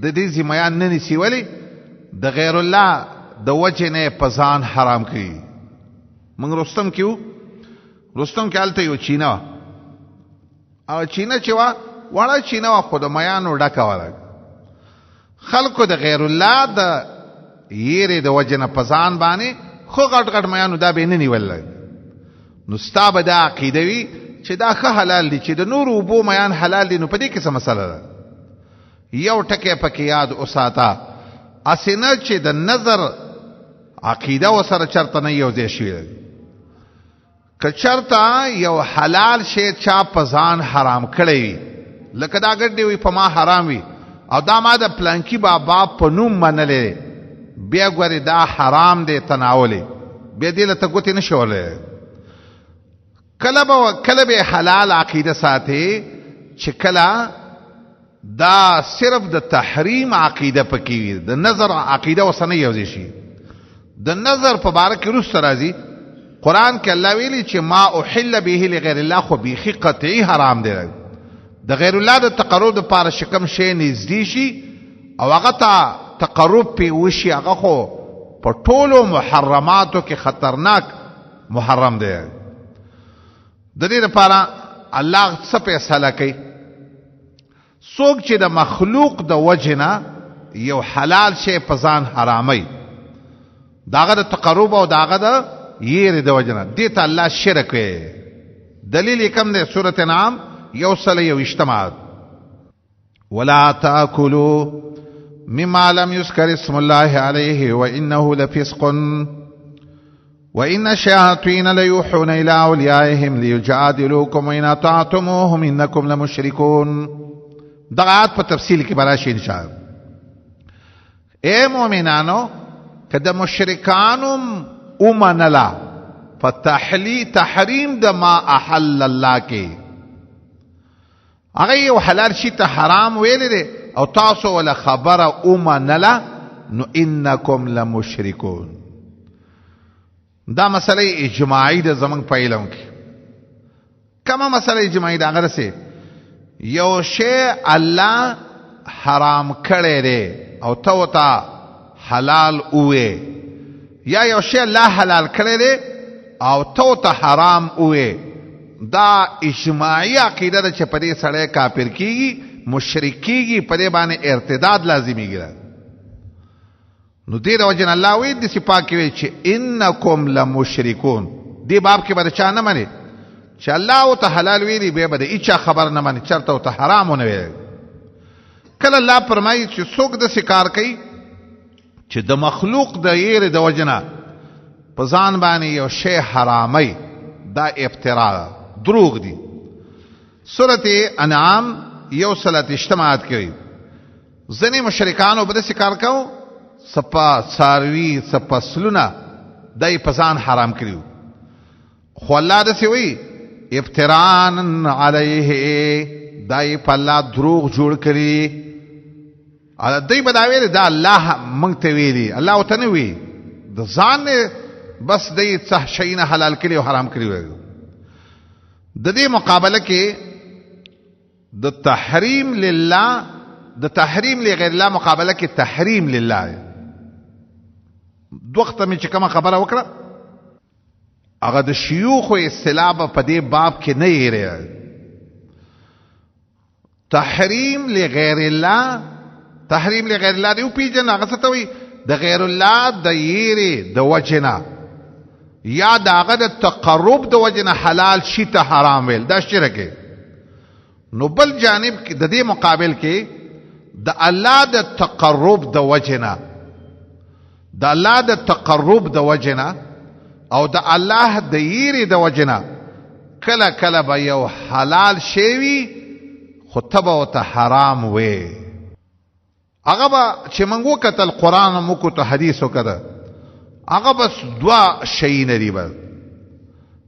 Speaker 1: د دې زمیان نه نسی ولی د غیر الله د وجه نه پزان حرام کړي. موږ رستم کې الته یو چینا او چینا چې وا وړه چینا وا خود میانو ډکا ولا خلکو د غیر الله د یېره د وجه نه پزان باندې خو غټ میانو دا به نه نیول. نو ستابه دا عقیده وی چې دا ښه حلال دي چې د نور وبو میان حلال دي. نو په دې کې څه مسله ده؟ یو ټکی پکې یاد اوساته اسنه چې د نظر عقیده وسره چرته نه یو ځای شي. که چرته یو حلال شی چا پزان حرام کړی وي لکه دا ګډ وي په ما حرام وي او دا ما د پلانکی بابا په نوم منلې بیا ګوري دا حرام دی تناولې بیا دې له تګوتې نشولې. کله به حلال عقیده ساتي چې کله دا صرف د تحریم عقیده پکې وي، د نظر عقیده وسنه یوځي شي. د نظر په باره کې روس راځي قران کې الله ویلي چې ما احل به لغیر الله خو بیخي قطعی حرام دی. د غیر الله د تقرب لپاره شکم شی نږدې شي او هغه ته تقرب پی وشي هغه خو په ټولو محرماتو کې خطرناک محرم دی. د دې لپاره الله څه فیصله کوي؟ څوک چې د مخلوق د وجنه یو حلال شی په ځان حرامي داغه د تقرب او داغه د یېره د وجنه دې ته الله شرک کوي. دلیل کوم دی؟ سورۃ انعام یو سل یو اجتماع ولا تاكلوا مما لم يذكر اسم الله عليه وانه لفسق وان الشياطين ليوحون الى اوليائهم ليجادلوكم وان اطعتموهم انكم لمشركون. دغات په تفصیل کې براشي ان شاء الله. اے مؤمنانو کده مشرکانو اومنلا تحریم د ما احل الله کې هغه یو حلال شي ته حرام ویل دي او تاسو ولا خبره اومنلا نو انکم لمشرکون. دا مسله اجماعی د زمنګ په علم کې کما مسله اجماعی دا غرسه یو شی الله حرام کړی دی او تو ته حلال اوه یا یو شی الله حلال کړی دی او تو ته حرام اوه دا اجماعی عقیده ده چې په دې سړی کافر کیږي مشرک کیږي په دې باندې ارتداد لازمیږي. نو دې د وجه الله وی د صفات کې چې انکم لمشرکون دې باب کې به چا نه مني چې الله او ته حلال ویلي به بده اچا خبر نه مني چرته او ته حرام نه ویلي. کله الله فرمایي چې څوک د سکار کوي چې د مخلوق د یېره د وجنه په ځان باندې یو شی حرامي دا افترا دروغ دي. سورۃ انعام یو سلت اجتماعات کوي ځنې مشرکانو به سکار کوي سپا ساروی سپسلونه دای په ځان حرام کړیو خو الله د سی وی افتران علیه دای په الله دروغ جوړ کړی. دای بداوی دا الله مونږ ته ویلي الله او ته نه وی د ځان بس دای څه شي نه حلال کړی او حرام کړی. د دې مقابله کې د تحریم لله د تحریم لغیر الله مقابله کې تحریم لله. دوخته می چې کومه خبره وکړه هغه د شيوخ او اصطلاح په دې باب کې نه یې تحریم لغیر الله. تحریم لغیر الله دی پیجن هغه څه ته وي د غیر الله د یېره د وجنه یا داغه د تقرب د وجنه حلال شي ته حرام ویل دا شرک. نو بل جانب کې د دې مقابل کې د الله د تقرب د وجنه د الله د تقرب د وجنه او د الله د یېره د وجنه کله کله به یو حلال شی خو تبه ورته حرام وي هغه به چې موږ وکتل قرآن موږ ته حدیث وکړه هغه بس دوا شیونه دي به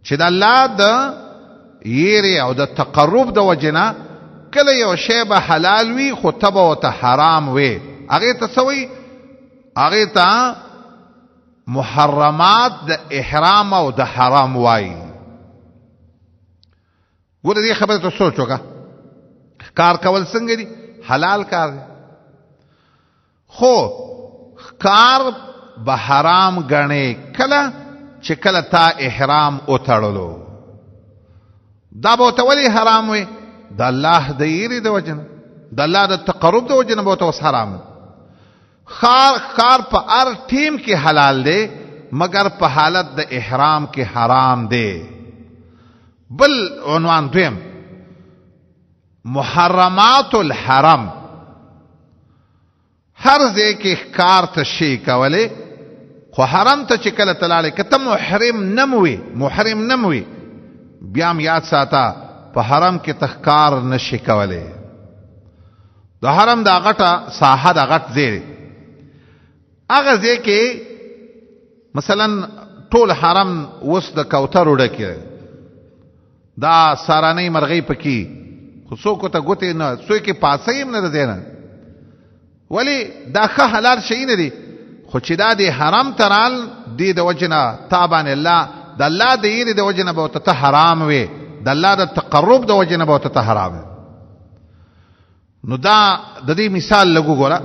Speaker 1: چې د الله د یری او د تقرب د وجنه کله یو شی به حلال وي خو تبه ورته حرام وي هغه ته سوي هغه ته محرمات د احرام او د حرام وای ګوره دې خبره ته سوچ وکړه کار کول څنګه دي حلال کار دی خو کار به حرام غنې کله چې کله تا احرام وتړلو دا به ته ولی حرام وي د الله د یری د وجنه د الله د تقرب د وجنه به ته حرام خار په هر ټیم کې حلال دی مگر په حالت د احرام کې حرام دی بل عنوان دویم محرمات الحرم هر ځای کې ښکار ته شي کولی خو حرم ته چې کله تلاړې که ته محرم نموي بیا هم یاد ساته په حرم کې تخکار نشي کولی د حرم دا غټه ساحه دا غټ ځای هغه ځای کې مثلا ټول حرم اوس د کوترو ډکې دا سارانۍ مرغۍ پکې خو څوک ته ګوتې نه څوک یې پاسه یې نه دی نه ولی دا ښه حلال شی نه دی خو چې دا د حرم ترال دی د وجنه تابان الله د الله د یری د وجنه به ته حرام وي د الله د تقرب د وجنه به ته حرام وي نو دا د دې مثال لګو ګوره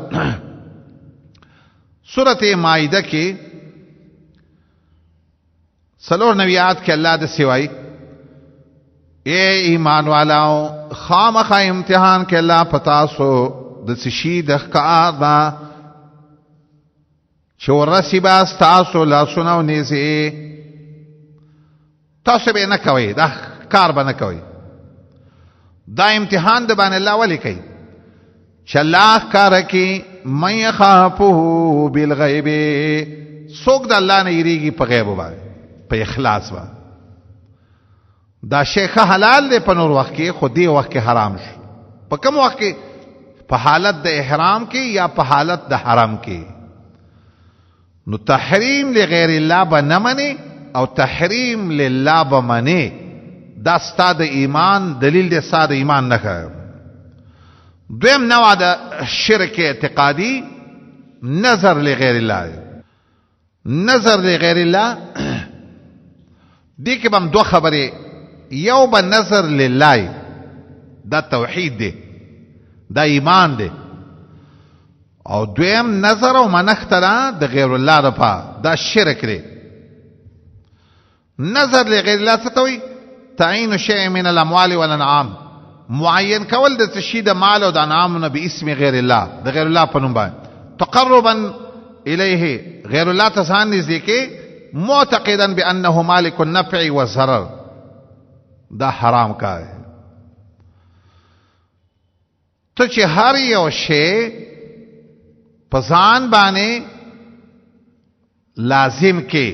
Speaker 1: سورته مائده کې 94 آیات کې الله د سوای اے ایمان والاو خامخا امتحان کې الله پتا سو د سشي د ښکار دا چې ورسی با تاسو لاسونه او نیزه تاسو به نه کوي دا کار به نه کوي دا امتحان د باندې الله ولی کوي چې الله کار کوي مې يخافه بالغیب څوک د الله نه یریږي په غیب باندې په اخلاص باندې دا شیخ حلال دی په نور وخت کې خو دی وخت کې حرام شو په کوم وخت کې په حالت د احرام کې یا په حالت د حرام کې نو تحریم لغیر الله به نه مني او تحریم لله به مني دا ستاد ایمان دلیل دی ستاد ایمان نه کوي دویم نوع د شرک اعتقادي نظر لغیر الله نظر لغیر الله دې کې هم دوه خبرې یو به نظر لله دا توحید دی دا ایمان دی او دویم نظر او منختره د غیر الله لپاره دا شرک دی نظر لغیر الله څه ته وایي تعین شیء من الاموال والانعام معین کول د شی د مال او د انعامونو به اسم غیر الله د غیر الله په نوم باندې تقربا الیه غیر الله ته ځان نږدې کې معتقدا بانه مالک النفع والضرر دا حرام کار ته چې هر یو شی په ځان باندې لازم کې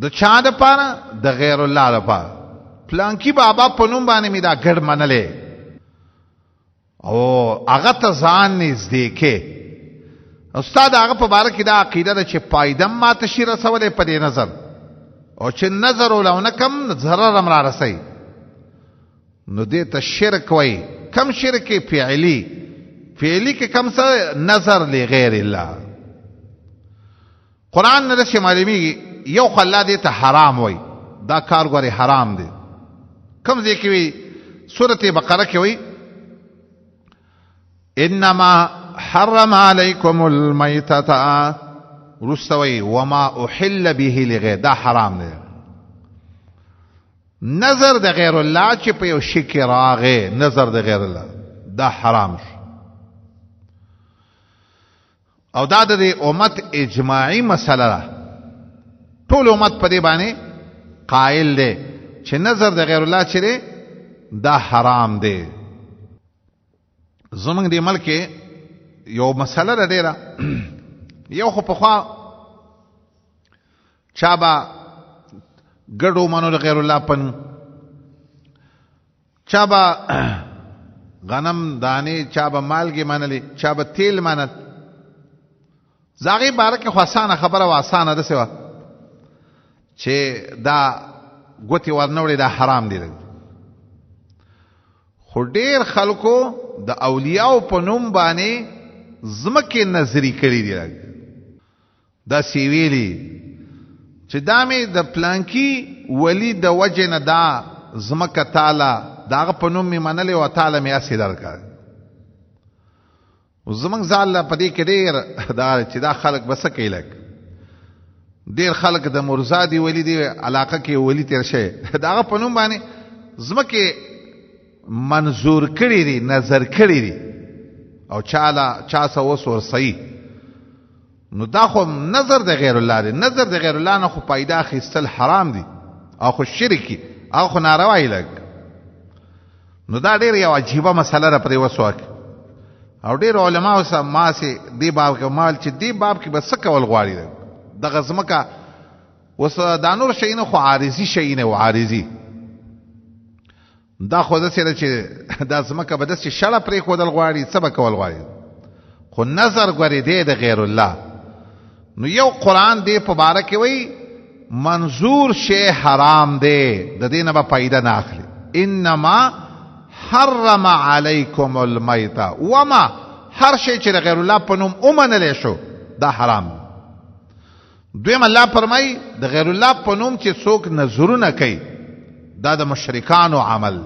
Speaker 1: د چا د پاره د غیر الله لپاره پلانکی بابا په نوم باندې می دا ګډ منلې او هغه ته ځان نږدې کې استاد هغه په باره کې دا عقیده ده چې پایدم ما تشیر رسولې په دې نظر او چې نظر ولونه کم ضرر امر رسي نو دې ته شرک وای کم شرک فعلی کې کم څه نظر لغیر الله قران نه شمالي یو خلا دې ته حرام وای دا کار غوري حرام دی کم ځکه وی سورته بقره کې وی انما حرم عليكم الميتة رستوي وما احل به لغير دا حرام دی نظر د غیر الله چې په یو شي کې راغې نظر د غیر الله دا حرام شو او دا د امت اجماعي مسله ده ټول امت په دې باندې قائل دی چې نظر د غیر الله چې دی دا حرام دی زمونږ د ملک یو مسله ده ډیره یو خو په خوا چا به ګډو منو د غیر الله په نوم. چا به غنم دانې، چا به مالګې منلې، چا به تیل منل. زاغې باره کې خو اسانه خبره وه، اسانه داسې وه چې دا ګوتې ورنوړې دا حرام دی. خو ډېر خلکو د اولیاءو په نوم باندې ځمکې نظري کړي دي. دا سی ویلي چې دا مې د پلانکي ولی د وجې نه دا ځمکه تاله د هغه په نوم مې منلې وه، تاله مې هسې درکړه. زمونږ ځاله په دې کې ډېر دا چې دا خلک به څه کوي، لږ ډېر خلک د مرزادي ولی دی علاقه کې ولی تېر شوی د هغه په نوم باندې ځمکې منظور کړي دي، نظر کړي دي، او چا څه اوس ورسوي. نو دا خو نظر د غیر الله دی. نظر د غیر الله نه خو پیدا اخیستل حرام دي او خو شرکی او خو ناروایی لګ. نو دا ډېر یو عجیبه مسله ده په دې وسوک. او ډېر علماو سره ما سي دې باب کې مال چې دې باب کې به څه کول غواړي دغه ځمکه اوس دا نور شی نه، خو عارضي شی نه و. عارضي دا خو داسې ده چې دا ځمکه به داسې شړه پرېښودل غواړي، څه به کول غواړي. خو نظر ګورې دی د غیر الله. نو یو قرآن دې په باره کې وایي منظور شی حرام دی، د دې نه به پیدا نه اخلي. انما حرم علیکم المیته، وما هر شی چې د غیر الله په نوم ومنلی شو دا حرام. دویم الله فرمایي د غیر الله په نوم چې څوک نظرونه کوي دا د مشرکانو عمل.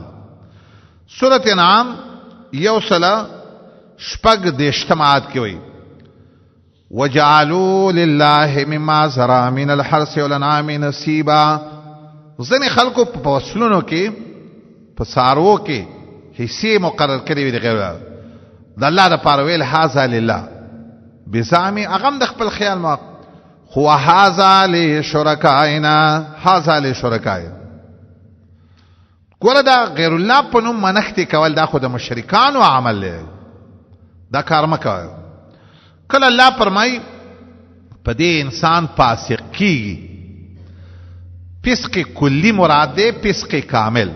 Speaker 1: سورۃ انعام 1:6 آیات کې وایي وجعلوا لله مما زرع من الحرث والانعام نصیبا. ځینې خلکو په فصلونو کې په څاروو کې حصې مقرر کړې وي د غیر الله د الله دپاره، ویل هذا لله بزعمي، هغه هم د خپل خیال ما خو هذا لشرکائنا، هذا لشرکائنا. ګوره دا غیر الله په نوم منښتې کول دا خو د مشرکانو عمل دی، دا کار مه کوئ. کله الله فرمایي په دې انسان فاسق کیږي. فسق کلی مراد دی، فسق کامل.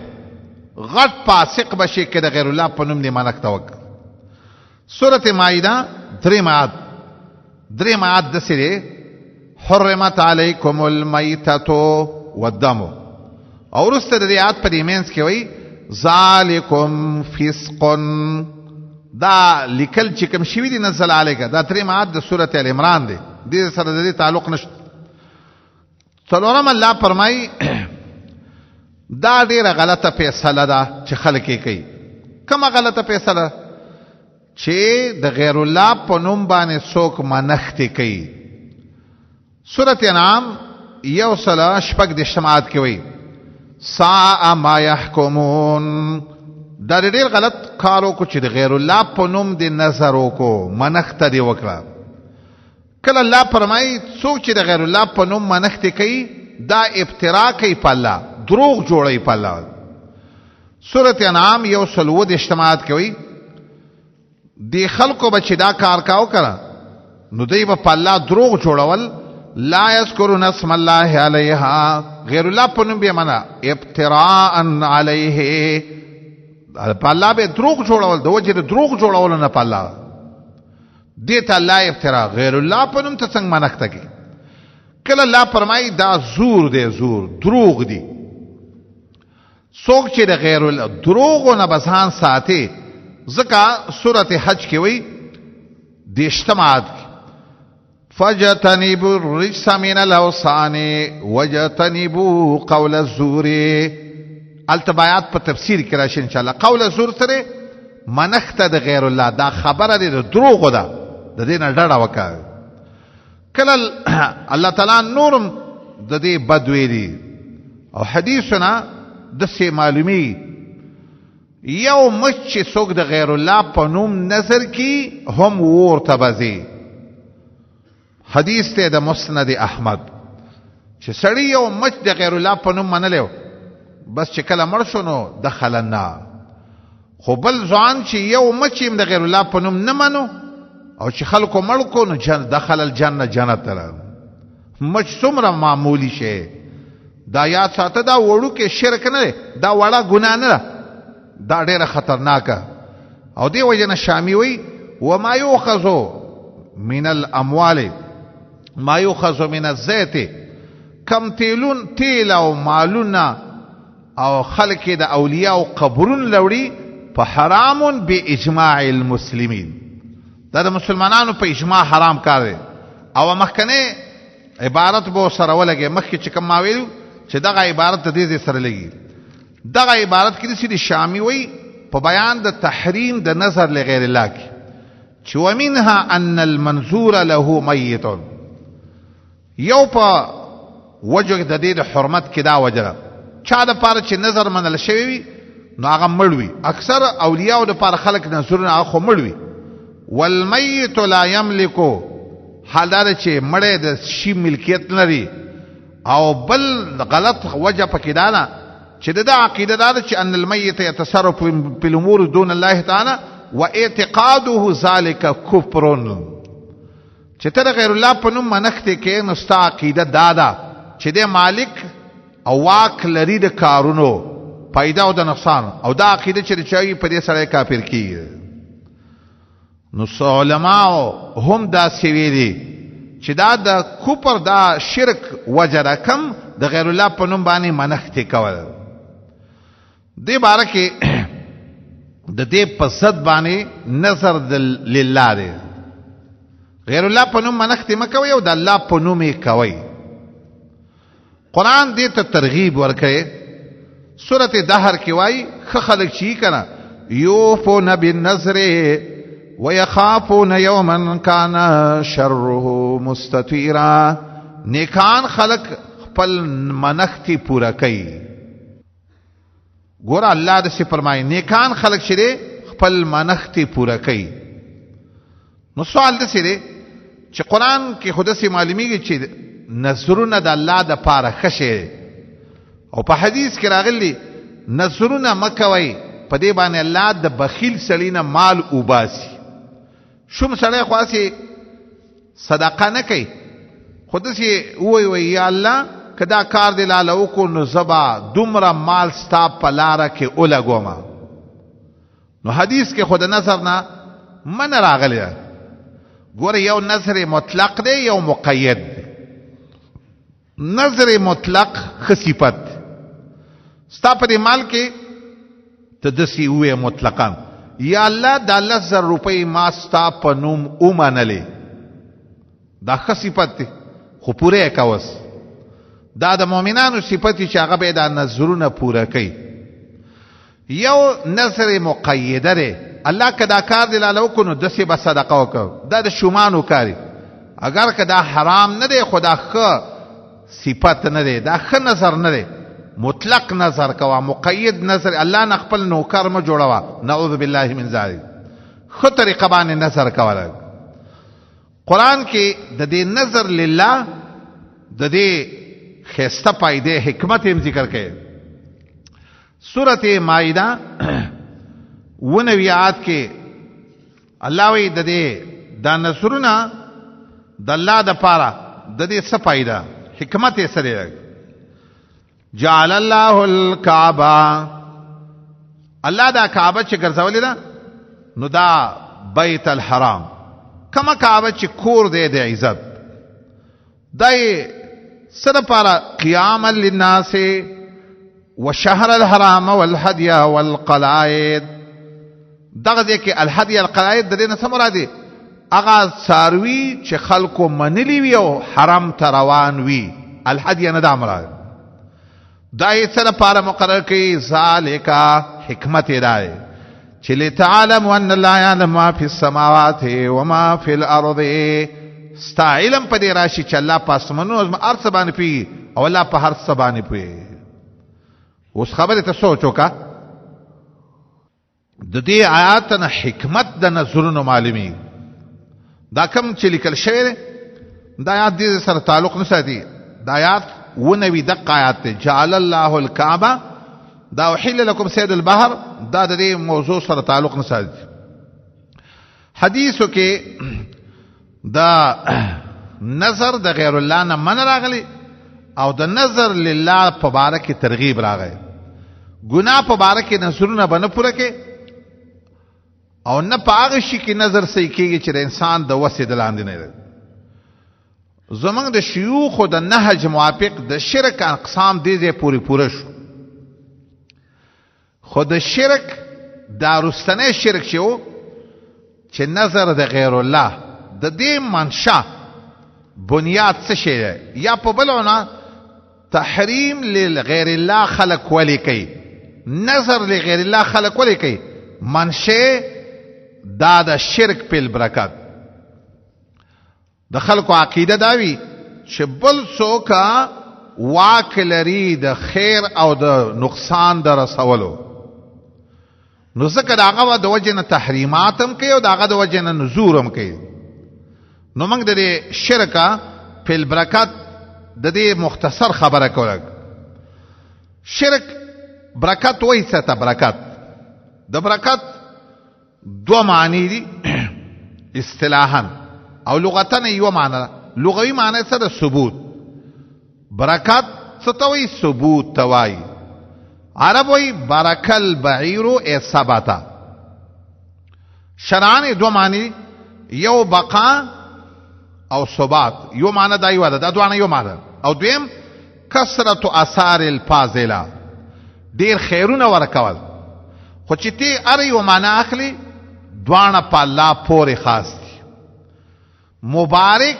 Speaker 1: غټ فاسق بشي که د غیر الله په نوم دې منښت وکړه. سورۃ مائده 3 آیات داسې دی حرمت علیکم المیتة والدم. او وروسته د دې آیات په دې منځ کې وایي ذالکم فسق. دا لیکل چې کوم شوي دي نزل علیکه، دا 3 آیات د سورۃ ال عمران دی، دې سره د دې تعلق نشته. څلورم الله فرمایي دا ډیره غلطه فیصله ده چې خلک یې کوي. کومه غلطه فیصله؟ چې د غیر الله په نوم باندې څوک منښتې کوي. سورۃ انعام 1:6 آیات کې وایي ساء ما يحكمون. دا ډېر غلط کار وکړو چې د غیر الله په نوم دې نظر وکړو، منښته دې وکړه. کله الله فرمایي څوک چې د غیر الله په نوم منښتې کوي دا ابترا کوي په الله، دروغ جوړوي په الله. سورۃ انعام 1:7 آیات کې وایي دې خلکو به چې دا کار کاو کړه نو دوی به په الله دروغ جوړول. لا یذکرون اسم الله علیها، غیر الله په نوم به معنا ابتراء علیه، په الله به دروغ جوړول، د وجه د دروغ جوړول نه په الله دې ته الله ابتراء. غیر الله په نوم ته څنګه منښته کوي؟ کله الله فرمایي دا زور دی، زور دروغ دی. څوک چې د غیر الله دروغو نه بځان ساتي، ځکه سورۃ حج کې وایي 10 آیات فَاجْتَنِبُوا الرِّجْسَ مِنَ الْأَوْثَانِ وَاجْتَنِبُوا قَوْلَ الزُّورِ. التبایات په تفسیر کې راشي ان شاء الله. قول الزور سره منښت د غیر الله، دا خبره د دروغ ده، د دې نه ډډه وکړه. کله الله تعالی نورم د دې بد ویلي او حدیثنا د سه معلومی یو مچ چې څوک د غیر الله په نوم نظر کی هم ورته بځي. حدیث ته د مسند احمد چې سړی یو مچ د غیر الله په نوم منلو بس چې کله مړ شو نو دخل النار. خو بل ځان چې یو مچ د غیر الله په نوم نه منو او چې خلکو مړ کو نو دخل الجنه، جنت ته. مچ څومره معمولی شی، دا یاد ساته دا وړو کې شرک نه دی دا وړه ګناه نه ده دا ډیره خطرناکه او دی وجنه شامی وی وما یؤخذ من الاموال ما یؤخذ من الزيت کم تیل او مالونه او خلق د اولیاء او قبرون لوړي په حرام باجماع المسلمین دا د مسلمانانو په اجماع حرام کار دی او مخکنه عبارت بو سره ولګي مخکې چې کوم ما ویلو چې دغه عبارت د دې سره لګي دغه عبارت کې د شامی وی په بیان د تحریم د نظر لغیر الله کې چې ومنها ان المنظور له میت یو په وجه د دې د حرمت کې دا وجره چا د پاره چې نظر منل شوی وي نو هغه مړوي اکثر اولیاء د پاره خلق نظرونه هغه مړوي والمیت لا یملک حالدار چې مړې د شی ملکیت لري او بل غلط وجه پکې دا چې د عقیده دا چې ان المیت يتصرف في الامور دون الله تعالی واعتقاده ذلك كفر چې تر غیر الله په نوم منښت کې نو ستا عقیده دا چې د مالک او واک لري د کارونو پیدا او د نقصان او دا عقیده چې چای په دې سره کافر کیږي نو علماء هم دا سویلي چې دا د کوپر دا شرک وجره کم د غیر الله په نوم باندې منښت کول دې باره کې د دې په صد باندې نظر لله دی غیر الله په نوم منښت مکوي او د الله په نوم یې کوي قرآن دې ته ترغیب ورکړي سورته دهر کې وایي خلک چی کنه یوفون بالنذر ويخافون يوما كان شره مستطيرا نیکان خلق خپل منښت پورا کوي ګور الله دې فرمایي نیکان خلق شری خپل منښت پورا کوي نو سوال دې سره چې قرآن کې خود سي معلومیږي چې نظرونه د الله د پاره خشه او په حدیث کې راغلي نظرونه مکوي په دې باندې الله د بخیل سړینه مال وباسي شوم سړی خاصه صدقه نه کوي خود سي وای یا الله کدا کار دی لاله وکړو نو زبا دومره مال ستا په لاره کې اولګوما نو حدیث کې خود نظر نه من راغلی ګوره یو نظر مطلق دی یو مقید دی نظر مطلق خصیفت ستا په دې مال کې تدسی وې مطلقاً یا الله دا 10,000 روپۍ ما ستا په نوم اومنلې دا خصیفت دی خو پوره کوس دا د مؤمنانو صفت چې هغه به دا نظرونه پوره کوي یو نظر مقیده دی الله کدا کار دی لاله وکړو دسه به صدقه وکړو دا د شومانو کاری اگر کدا حرام نه دی خدا خ صفت نه دی دا خ نظر نه دی مطلق نظر کوا مقید نظر الله نخپل نوکر ما جوړوا نعوذ بالله من ذلک خو طریقه باندې نظر کولا قرآن کې د دې نظر لله د دې خسته پایده حکمت هم ذکر کړي سورته مائده ونویات کې الله وی د دې دا نصرونه د الله د پاره د دې څه پایده حکمت یې سره جعل الله الكعبه الله دا کعبه چې ګرځولې ده نو دا بیت الحرام کما کعبه چې کور دی د عزت دای سره پارا قیام للناس وشهر الحرام والهدي والقلائد دغه دې کې الهدي القلائد د دې نه څه مراد دي اغه ساروي چې خلکو منلی وي او حرام ته روان وي الهدي نه دا مراد دای سره پارا مقرر کی ذالکا حکمت دای چې لتعلم ان الله يعلم ما في السماوات وما في الارض ستا علم په دې راشي چې الله پاسمنو او ارض باندې پی او الله په هر څه باندې پی اوس خبره ته سوچو کا د دې آیات نه حکمت د نظرونو معلومي دا کوم چې لیکل شوی دا آیات دې سره تعلق نه ساتي دا آیات ونوی دق آیات جعل الله الكعبه دا وحل لكم سید البحر دا د دې موضوع سره تعلق نه ساتي حدیثو کې دا نظر د غیر الله نه من راغلی او د نظر لله په باره کې ترغیب راغی. ګناه په باره کې نظرونه به نه پوره کې او نه په هغه شي کې نظر صحیح کېږي چې د انسان د وسې د لاندې نه دی. زمونږ د شیوخو د نهج موافق د شرک اقسام دې ځای پورې پوره شو. خو د شرک دا رستنی شرک چې و چې نظر د غیر الله د دې منشا بنیاد څه شی دی؟ یا په بلونه تحریم لغیر الله خلق ولی کوي، نظر لغیر الله خلق ولی کوي، منشا دا د شرک په برکت. د خلکو عقیده داوی چې بل څوک واک لري د خیر او د نقصان در رسولو، نو ځکه داغه د وجه نه تحریمات هم کوي او داغه د وجه نه نذور هم کوي. نو موږ د شرک په البرکات د دې مختصر خبره کوله. شرک برکت وایي څه ته؟ برکت د برکت دو معنی دي اصطلاحا او لغتن یو معنی. لغوي معنی څه ده؟ ثبوت. برکت څه ته وایي؟ ثبوت ته وایي. عرب وایي برک البعیر ای ثبتا. شرعاً دو معنی، یو بقا او ثبات. یو معنی دا یو ده، دا دوانه یو معنی. او دویم کثرت اثار الفاضله، ډیر خیرونه ورکول. خو چې تی ار یو معنی اخلي دوانه په الله پورې خاص دي. مبارک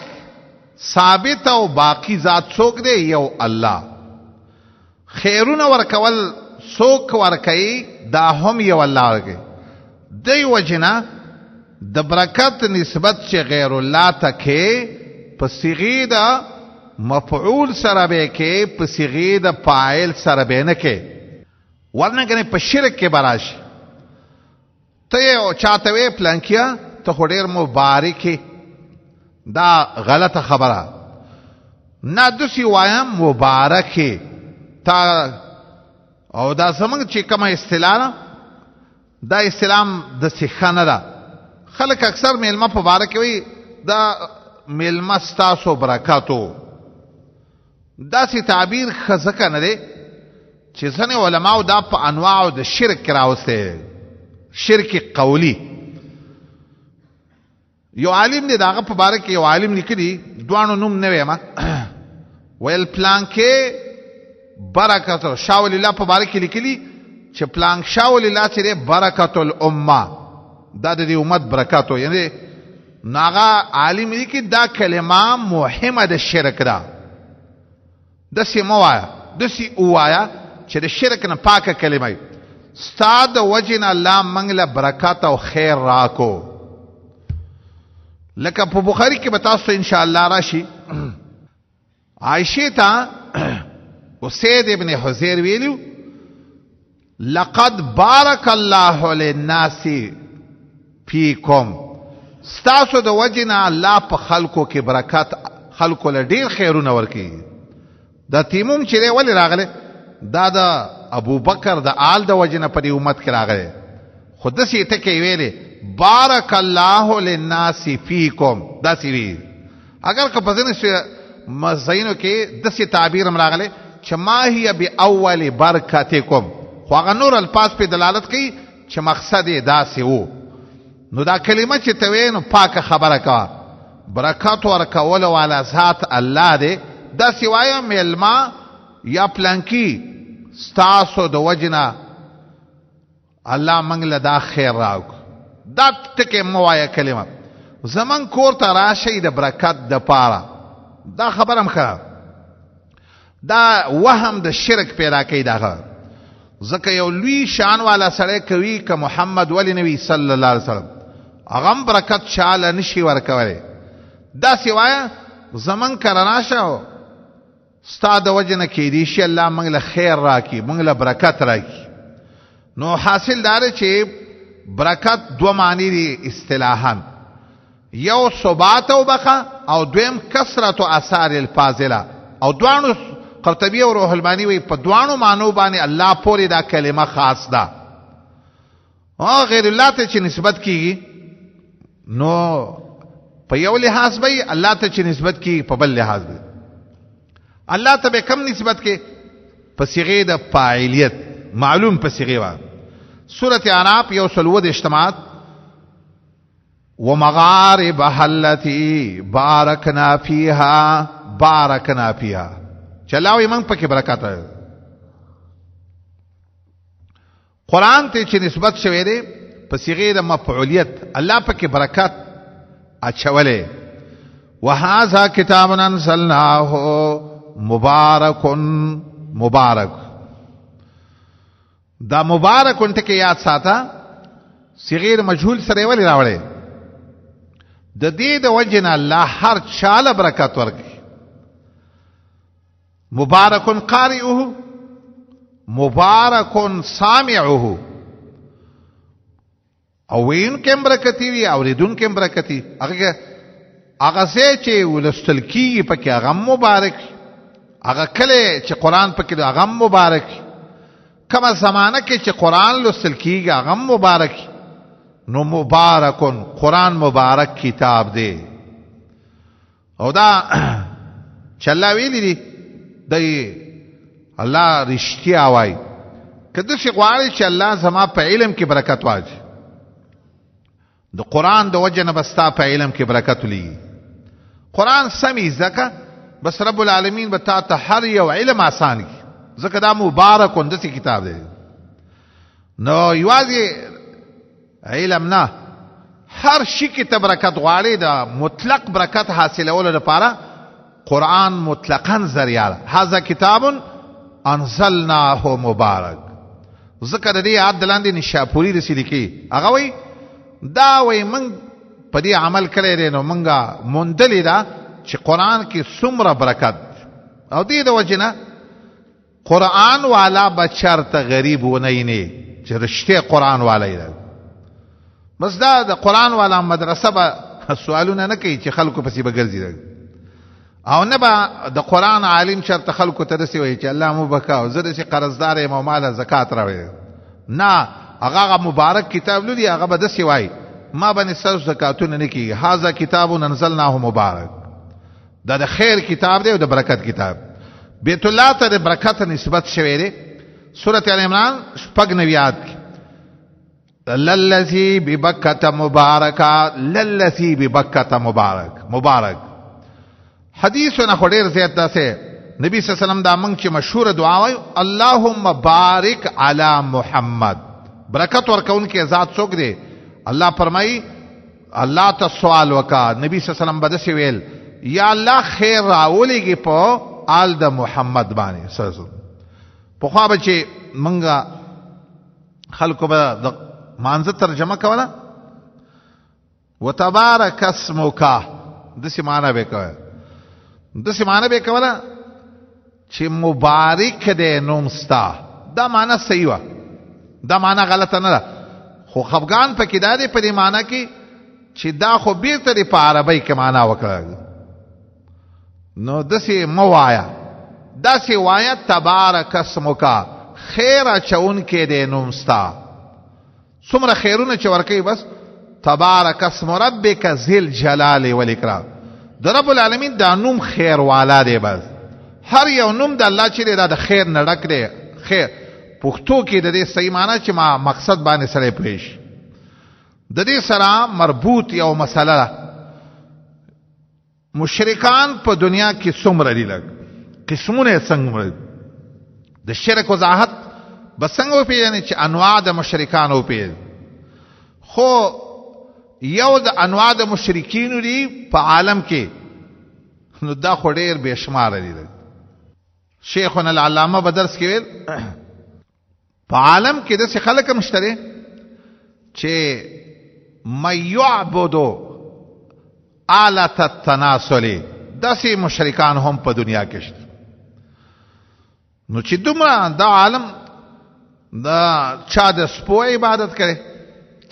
Speaker 1: ثابت او باقی ذات څوک دی؟ یو الله. خیرونه ورکول څوک ورکوي؟ دا هم یو الله ورکوي. دی وجنه د برکت نسبت چې غیر الله ته کې په صيغه د مفعول سره به کې، په صيغه د فاعل سره به نه کې. ورنه کنه په شرک کې براشي. ته یو چاته وی پلانکیا ته خډیر مبارکي، دا غلطه خبره. نه دسی وایم مبارکي تا. او دا زمونږ چې کومه اصطلاح دا اسلام د سیخانه ده. خلک اکثر میلمه په باره کې وي دا میلمه ستاسو برکاتو. دا سی تعبیر خزکه نه دی چې ځنې علماو دا په انواعو د شرک کې راوسته. شرک قولی. یو عالم دی داغه په باره کې یو عالم لیکلی، دوانو نوم نه ویما، ویل پلانکې برکت شاول الله په باره کې لیکلی چې پلانک شاول الله چې برکت الامه، دا د دې امت برکاتو. یعنی ناغه عالم لیکي دا کلمه مهمه د شرک ده. د سیموایا د سی اوایا چې د شرک نه پاکه کلمه ستاد وجن الله منګله برکات او خیر راکو. لکه په بخاری کې به تاسو ان شاء الله راشي. عائشه ته اسید ابن حذیر ویلو لقد بارك الله للناس فيكم. ستاسو د وجنه الله په خلکو کې برکات، خلکو له ډیر خیرونه ورکي. دا تیموم چې ولی راغله دا د ابو بکر د آل د وجنه په دې امت کې راغله. خود سي ته کې ویلې بارك الله للناس فيكم. دا سی وی اگر که په ځینې مزینو کې د سی تعبیر هم راغله چې ما هي باول برکتکم، خو هغه نور الفاظ په دلالت کوي چې مقصد یې داسې وو. نو دا کلمه چې ته وې نو پاکه خبره کا، برکات ورکول والا ذات الله دی. دا سوایا میلما یا پلانکی ستاسو د وجنه الله منګله دا خیر راو. دا ټکه موایا کلمه زمون کور ته راشي د برکت د پاره. دا خبرم خراب، دا وهم د شرک پیدا کوي. دا ځکه یو لوی شان والا سره کوي ک محمد ولی نبی صلی الله علیه وسلم هغه برکت شاله نشي ورکوي. دا سوایا زمون کرناشه استاد وجنه کې دي شي الله موږ له خیر راکړي، موږ له برکت راکړي. نو حاصل دار چې برکت دو معنی دي اصطلاحا، یو ثبات او بقا او دویم کثرت اثار الفاضله. او دوانو قرطبی او روح المانی وی په دوانو معنی باندې الله پوری دا کلمه خاص ده. او غیر الله ته چې نسبت کیږي نو په یو لحاظ به الله ته چې نسبت کیږي په بل لحاظ به. الله ته به کم نسبت کې په صيغه د فاعلیت معلوم په صيغه وا سورۃ اعراف یو سلوه د اجتماعات ومغاربها التي باركنا فيها چلاوي موږ پکې برکات راځي قران ته چې نسبت شوی دی په صيغه د مفعولیت الله پکې برکات اچولې وهذا کتاب انزلناه مبارک دا مبارک ته کې یاد ساته صيغه مجهول سره ولې راوړې د دې د وجنه الله هر چاله برکات ورکړي مبارک قارئه مبارک سامعه او وین کم برکتی وی اوریدون کم برکتی هغه چې ولستل کی پکې هغه مبارک هغه کله چې قران پکې هغه مبارک کما زمانہ کې چې قران لستل کیږي هغه مبارک نو مبارکون قرآن مبارک کتاب دی او دا چلا ویلی دی دی الله رښتیا وای کله چې غواړي چې الله زما په علم کې برکت واچي د قرآن د وجه نه بستا په علم کې برکت لګي قرآن سمي زکه بس رب العالمین به تا ته هر یو علم آسان کی زکه دا مبارکون د کتاب دی نو یوازې علم نه هر شي کې ته برکت غواړي دا مطلق برکت حاصلولو لپاره قرآن مطلقاً ذریعہ هذا کتاب انزلناه مبارک ذکر دې عدلان دي نشاپوری رسیدي کی هغه وای دا وای من په دې عمل کړی دی نو منګه مندلې دا چې قرآن کې څومره برکت او دې د وجنه قرآن والا بچرته غریب ونی نه چې رښتیا قرآن والا دی بس دا د قرآن والا مدرسه به سوالونه نه کوي چې خلکو پسې به ګرځي او نه به د قرآن عالم چرته خلکو ته داسې وایي چې الله مو بکاو زه داسې قرضدار یم او ماله زکات راوړی نه هغه مبارک کتاب لولي هغه به داسې وایي ما باندې ستاسو زکاتونه نه کېږي هذا کتاب انزلناه مبارک دا د خیر کتاب دی او د برکت کتاب بیت الله ته د برکت نسبت شوی دی سورۃ ال عمران شپږ نویات للذي ببکة مبارک حدیثونه خو ډیر زیات ده نبی صلی الله علیه وسلم دا موږ چې مشهور دعا وایو اللهم بارک علی محمد برکت ورکون کې ذات څوک دی الله فرمایي الله ته سوال وکا نبی صلی الله علیه وسلم بده سی ویل یا الله خیر راولېږي په آل د محمد باندې صلی الله علیه وسلم په خو به چې موږ خلکو به د مانزه ترجمه کوله وتبارک اسمک د سی معنی به کوله د سی معنی به کوله چې مبارک دې نومستا دا معنی صحیح و دا معنی غلطه نه ده خو خفغان پکې دا دی په دې معنی کې چې دا خو بیرته دی په عربی کې معنی وکړه نو دسی موایا دسی وایا تبارک اسمک خیر چون کې دې نومستا څومره خیرونه چې ورکې بس تبارک اسم ربک ذل جلال والاکرام د رب العالمین دا نوم خیر والا دی بس هر یو نوم د الله چې دا د خیر نه ډک دی خیر پښتو کې د دې صحیح معنی چې ما مقصد باندې سره پېښ د دې سره مربوط یو مسله مشرکان په دنیا کې څومره دي لګ قسمونه څنګه د شرک وضاحت بسنګ پیژنې چې انواع د مشرکان او پیژ خو یو د انواع د مشرکین دي په عالم کې نو دا خو ډیر به شمار دي شیخنا العلامه بدرس کې ویل په عالم کې د څه خلک مشتري چې مَيَعْبُدُ آلة التناسل داسې مشرکان هم په دنیا کې شته نو چې دومره دا عالم دا چا د سپو عبادت کوي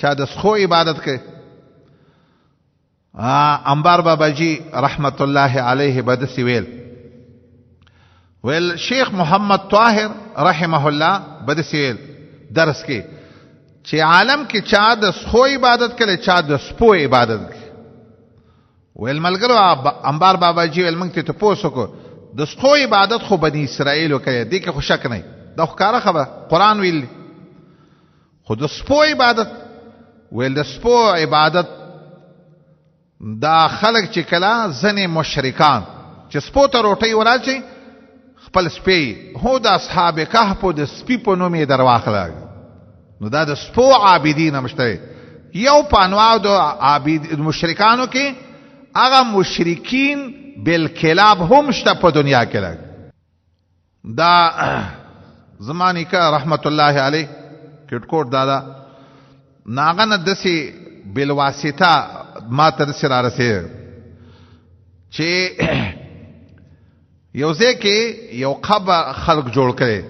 Speaker 1: چا د سخو عبادت کوي انبار بابا جی رحمت الله علیه بدسی ویل شیخ محمد طاهر رحمه الله بدسی ویل درس کې چې عالم کې چا د سخو عبادت کوي چا د سپو عبادت کوي ویل ملګرو انبار بابا جی ویل موږ ته پوښتنه کو د سپو عبادت خو بنی اسرائیل کوي، دې کې خو شک نه، دا خو کاره خبره قرآن ویل. خو د سپو عبادت ویل، د سپو عبادت دا خلق چې کله ځنې مشرکان چې سپو ته روټۍ وراچي خپل سپی هو د اصحاب کهف د سپي په نوم یې درواخله، نو دا د سپو عابدین مشته. یو په انواع د عابد مشرکانو کې هغه مشرکین بالکلاب هم شته په دنیا کې لګ. دا زمانی کا رحمت الله علیه کټکوټ دادا ناغه دسی بالواسطه ما تر سره رسې چې یو ځکه یو قبر خلق جوړ کړي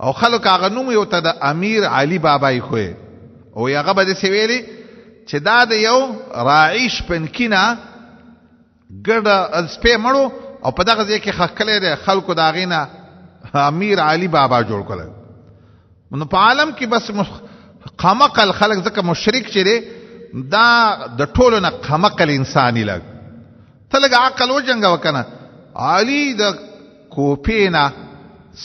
Speaker 1: او خلق هغه نوم یو ته د امیر علی بابای خوې او هغه به دې ویلي چې دا د یو راعیش پنکینا ګډ سپې مړو او په دغه ځای کې خکلې ده خلکو دا غینا امیر علی بابا جوړ کړل. نو په عالم کې بس قمقل خلق ځکه مشرک چره دا د ټولو نه قمقل انساني لګ ته لګ عقل وجنګ وکنه علی د کوپینا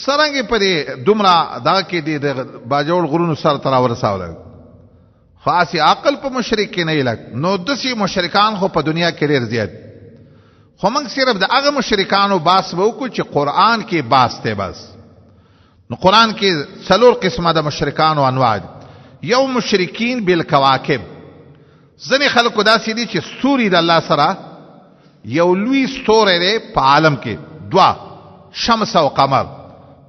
Speaker 1: سرنګ پرې دومره دا کې د باجوړ غرونو سر تر ورساول خاصي عقل په مشرک کې نه لګ. نو دسی مشرکان خو په دنیا کې ډیر زیات، خو موږ صرف د هغه مشرکانو باس وکړو چې قرآن کې باس ته بس. نو قرآن کې څلور قسمه د مشرکانو انواع. یو مشرکین بالکواکب، ځنې خلکو داسې دي چې ستوري د الله سره یو لوی ستوری دی په عالم کې، دوا شمس او قمر،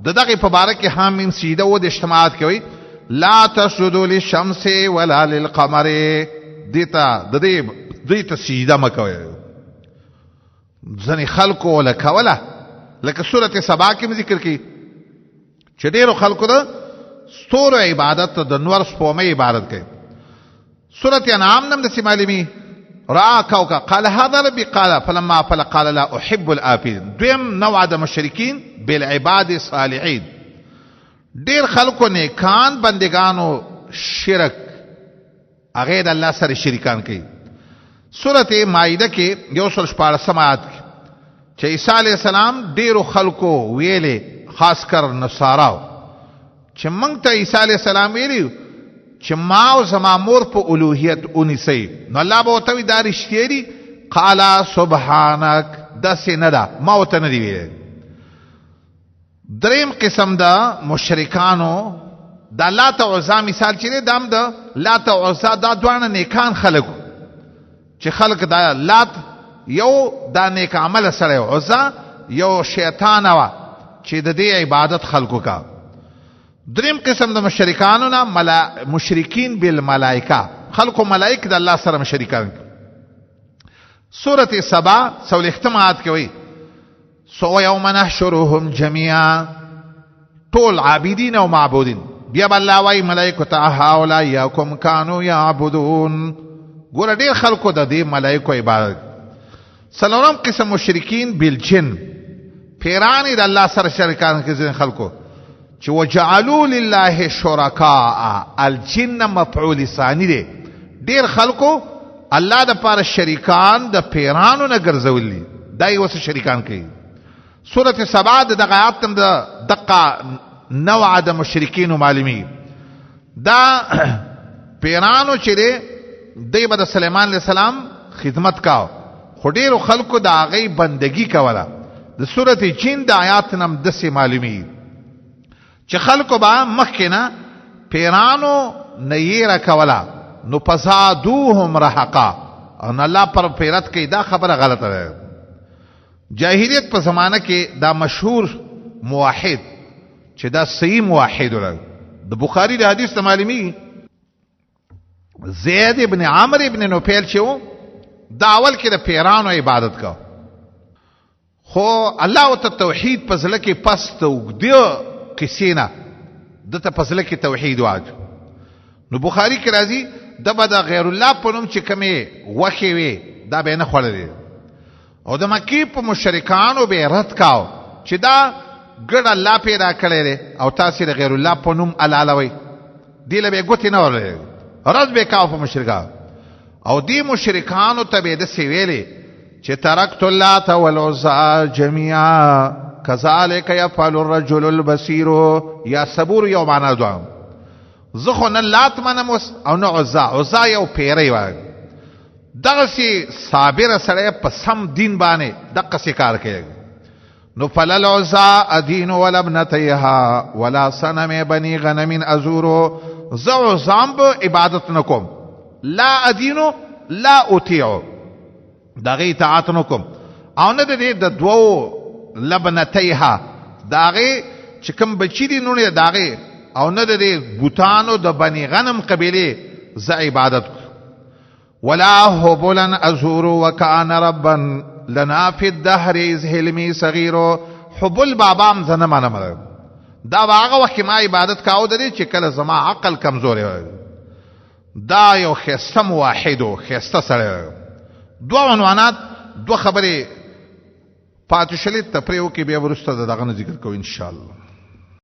Speaker 1: د دغه په باره کې حامیم سجده و د اجتماعات کوي لا تسجدوا للشمس ولا للقمر، دیتا د دې ته سجده مکوئ. ځنې خلکو ولا کوله لکه سورته سبا کې ذکر کی چې ډیرو خلکو د ستورو عبادت د نور سپومې عبادت کوي. سورته انعام نم د سیمالمی را کوکا قال هذا ربي قال فلما فل قال لا احب الافلين. دویم نوع د مشرکین بالعباد الصالحین، ډیر خلکو نیکان بندگانو شرک هغه د الله سره شریکان کوي. سورته مائده کې 114 آیات کې چې عیسی علیه السلام ډیرو خلکو ویلې خاص کر نصاراو چې مونږ ته عیسی علیه السلام ویلی چې ما او زما مور په الوهیت اونیسي، نو الله به ورته وي دا رښتیا دي؟ قال سبحانك، داسې نه ده، ما ورته نه دی ویلی. دریم قسم د مشرکانو د لات او عزا مثال چې دی دام د لات او عزا دا دوانه نیکان خلکو چې خلق دا لات یو دا نیک عمل سره، عزا یو شیطان وا چې د دې عبادت خلکو کا. دریم قسم د مشرکانو نه مشرکین بالملائکه، خلقو ملائک د الله سره مشرکان. سورته سبا 100 آیات کې وایي سو یوم نحشرهم جميعا، ټول عابدین او معبودین. بیا الله وایي ملائکه ته هؤلاء یاکم کانوا یعبدون، ګور ډیر خلکو د دې ملائکه عبادت. څلورم قسم مشرکین بالجن، پیرانی د الله سره شریکان کوي خلکو چې وجعلوا لله شرکاء، الجن مفعول ثانی دی. ډیر خلکو الله د پاره شریکان د پیرانو نه ګرځولي، دای وس شریکان کوي. سورته سبا د دغه آیات تم د دقه نوع د مشرکین معلومی. دا پیرانو چې دی به د سليمان علیه السلام خدمت کاو، خو ډیرو خلکو د هغې بندگی کوله. د سورته جن د آیات نم داسې معلومی چې خلکو به مخکې نه پیرانو نه یېره کوله، نو فزادوهم رهقا، ان الله پر پیرت کوي. دا خبره غلطه ده. جاهلیت په زمانه کې دا مشهور موحد چې دا صحیح موحد و د بخاری د حدیث ته معلومی زید ابن عمرو ابن نوفل چې و دا اول کې د پیرانو عبادت کا، خو الله ته توحید په ځل کې پس ته وګدیو کسینا دته په ځل کې توحید واج. نو بخاری کې راځي د بد غیر الله په نوم چې کمه وخی وي دا به نه خړلې، او د مکی په مشرکانو به رد کاو چې دا ګډ الله پیدا کړی او تاسو د غیر الله په نوم علالوي، دی له به ګوت نه ورلې رد به کاو په مشرکا. او دی مشرکانو ته به د سیویلې چې ترکت اللات والعزى جميعا كذلك يفعل الرجل البصير یا صبور یو معنا دوام زه خو نه لات منم او نه عزا یو پیری وای دغه سي صابر سره په سم دین باندې دغه سي کار کوي نو فلل عزا ادین ولا ابنتيها ولا صنم بني غنم ازورو زو زامب عبادت نکوم لا ادینو لا اطيعو دغه اطاعت نکوم او نه د دوو لبنتيها داغه چې کوم بچی دي نو داغه او نه د بوتانو د بني غنم قبيله ز عبادت ولا هبلن ازور وكان ربا لنا في الدهر از حلمي صغير حبل بابام زنه منم دا هغه وخت ما عبادت کاو د دې چې کله زما عقل کمزوري دا یو خصم واحدو خسته سره دوه عنوانات دوه خبرې پاتشلیت تپریو کې بیا ورسته دغه ذکر کوو ان شاء الله